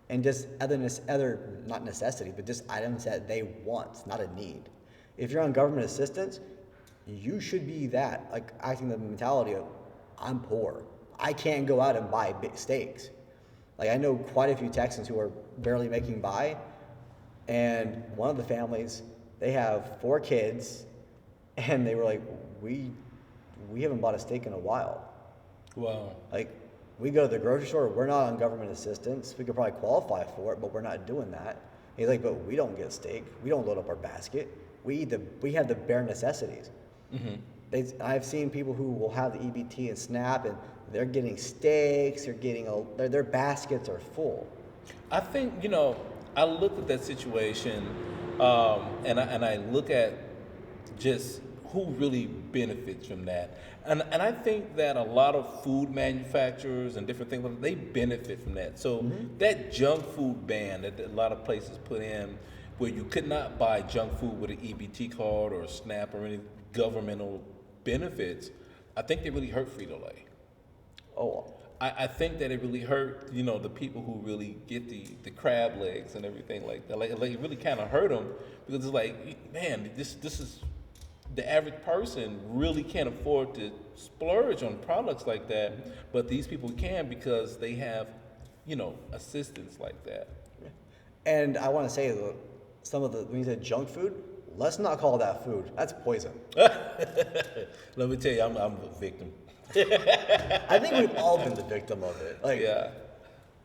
and just other not necessities, but just items that they want, not a need. If you're on government assistance, you should be that, like acting the mentality of, I'm poor. I can't go out and buy big steaks. Like I know quite a few Texans who are barely making by, and one of the families, they have 4 kids, and they were like, we haven't bought a steak in a while. Wow. Like, we go to the grocery store, we're not on government assistance. We could probably qualify for it, but we're not doing that. He's like, but we don't get steak. We don't load up our basket. We have the bare necessities. I've seen people who will have the EBT and SNAP, and they're getting steaks. They're getting their baskets are full. I think, I look at that situation, and I look at just who really benefits from that. And I think that a lot of food manufacturers and different things, they benefit from that. So that junk food ban that a lot of places put in, where you could not buy junk food with an EBT card or a SNAP or any governmental benefits, I think they really hurt Frito-Lay. Oh, I think that it really hurt, the people who really get the crab legs and everything like that. Like it really kind of hurt them, because it's like, man, this is, the average person really can't afford to splurge on products like that, but these people can because they have, assistance like that. and I want to say that when you said junk food, let's not call that food. That's poison. Let me tell you, I'm a victim. I think we've all been the victim of it. Like, Yeah.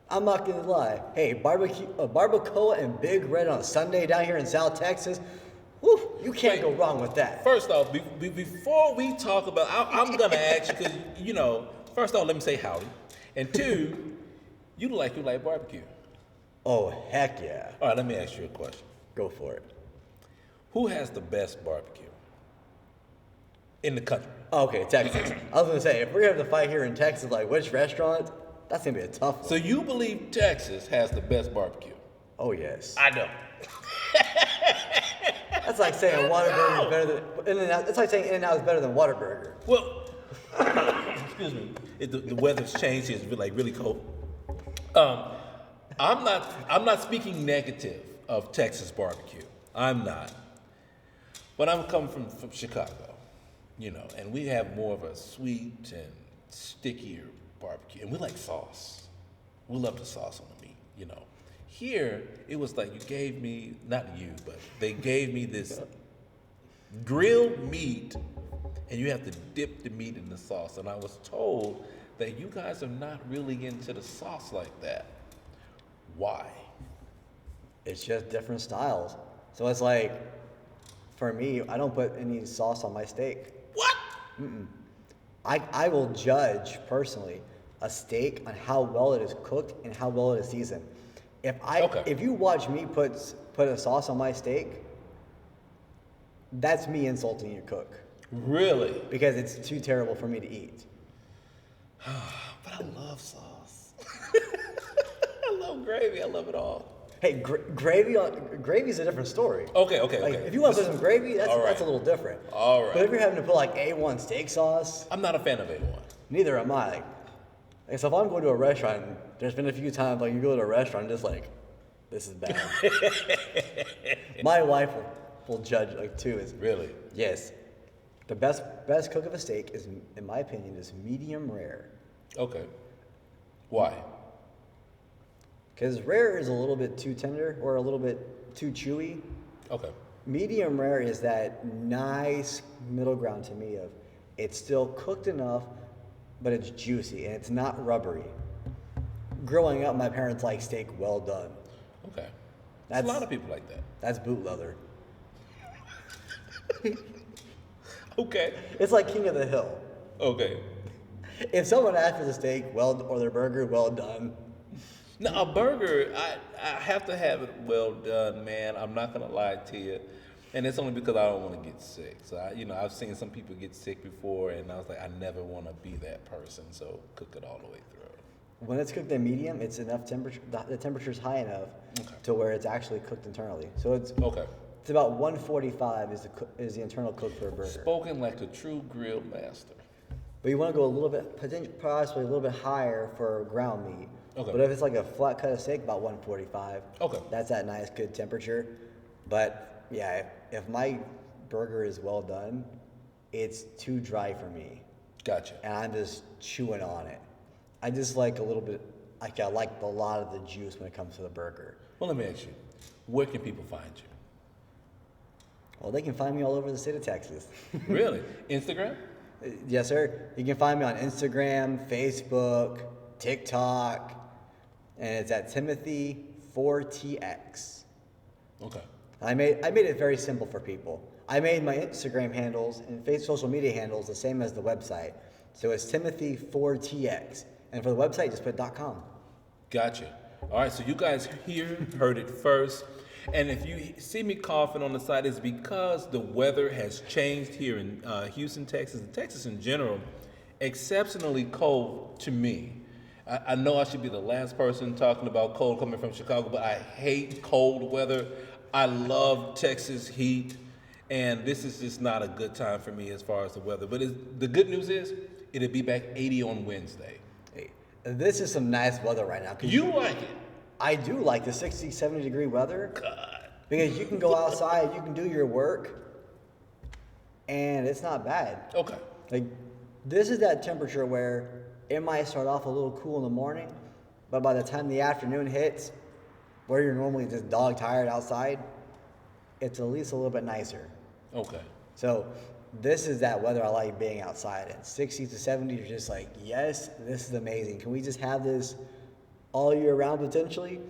I'm not gonna lie. Hey, barbacoa and Big Red on a Sunday down here in South Texas. Woo, you can't go wrong with that. First off, before we talk about, I'm gonna ask you, because first off, let me say howdy, and 2, you like barbecue. Oh heck yeah! All right, let me ask you a question. Go for it. Who has the best barbecue in the country? Okay, Texas. I was gonna say, if we're gonna have to fight here in Texas, like which restaurant, that's gonna be a tough one. So you believe Texas has the best barbecue? Oh yes. I know. That's like saying Whataburger is better than In-N-Out. That's like saying In-N-Out is better than Whataburger. Well, excuse me. The weather's changed. It's really cold. I'm not speaking negative of Texas barbecue. I'm not. But I'm coming from Chicago, and we have more of a sweet and stickier barbecue, and we like sauce. We love the sauce on the meat, Here, it was like you gave me, not you, but they gave me this grilled meat, and you have to dip the meat in the sauce. And I was told that you guys are not really into the sauce like that. Why? It's just different styles. So it's like, for me, I don't put any sauce on my steak. What? I will judge personally a steak on how well it is cooked and how well it is seasoned. If you watch me put a sauce on my steak, that's me insulting your cook. Really? Because it's too terrible for me to eat. But I love sauce. I love gravy. I love it all. Hey, gravy's a different story. Okay. Like, if you want to put some gravy, that's All right. that's a little different. All right. But if you're having to put like A1 steak sauce, I'm not a fan of A1. neither am I. Like, so if I'm going to a restaurant, there's been a few times like you go to a restaurant, just like, this is bad. My wife will judge like too. Is Really? yes, the best cook of a steak is, in my opinion, is medium rare. Okay. Why? Because rare is a little bit too tender or a little bit too chewy. Okay. Medium rare is that nice middle ground to me of it's still cooked enough, but it's juicy and it's not rubbery. Growing up, my parents liked steak well done. Okay. There's a lot of people like that. That's boot leather. Okay. It's like King of the Hill. Okay. If someone asked for the steak or their burger well done, Now, a burger, I have to have it well done, man. I'm not gonna lie to you, and it's only because I don't want to get sick. So, I've seen some people get sick before, and I was like, I never want to be that person. So, cook it all the way through. when it's cooked at medium, it's enough temperature. The temperature's high enough to where it's actually cooked internally. So it's It's about 145 is the internal cook for a burger. Spoken like a true grill master. But you want to go a little bit, possibly a little bit higher for ground meat. Okay. But if it's like a flat cut of steak, about 145. Okay. That's that nice, good temperature. But yeah, if my burger is well done, it's too dry for me. Gotcha. And I'm just chewing on it. I just like a little bit, like I like a lot of the juice when it comes to the burger. Well, let me ask you, where can people find you? Well, they can find me all over the state of Texas. Really? Instagram? Yes, sir. You can find me on Instagram, Facebook, TikTok, and it's at Timothy4TX. Okay. I made it very simple for people. I made my Instagram handles and social media handles the same as the website. So it's Timothy4TX. And for the website, just put .com. Gotcha. All right, so you guys heard it first. And if you see me coughing on the side, it's because the weather has changed here in Houston, Texas, and Texas in general, exceptionally cold to me. I know I should be the last person talking about cold coming from Chicago, but I hate cold weather. I love Texas heat, and this is just not a good time for me as far as the weather. But the good news is, it'll be back 80 on Wednesday. Hey, this is some nice weather right now. You like it? I do like the 60, 70 degree weather. God. Because you can go outside, you can do your work, and it's not bad. Okay. Like, this is that temperature where it might start off a little cool in the morning, but by the time the afternoon hits, where you're normally just dog tired outside, it's at least a little bit nicer. Okay. So this is that weather I like being outside in. 60 to 70, you're just like, yes, this is amazing. Can we just have this all year round potentially?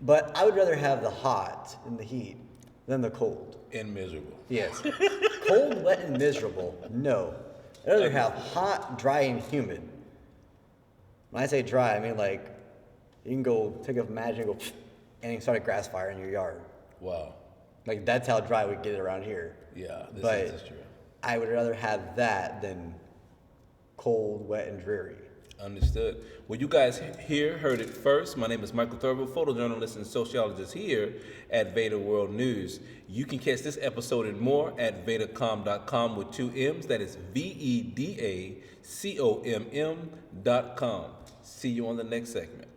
But I would rather have the hot and the heat than the cold. And miserable. Yes. Cold, wet, and miserable, no. I'd rather have hot, dry, and humid. When I say dry, I mean like you can go take a match and go and start a grass fire in your yard. Wow. Like that's how dry we get it around here. Yeah, But this is true. I would rather have that than cold, wet, and dreary. Understood. Well, you guys heard it first. My name is Michael Thurber, photojournalist and sociologist here at VEDA World News. You can catch this episode and more at VEDACOM.com with 2 M's. That is VEDACOMM.com. See you on the next segment.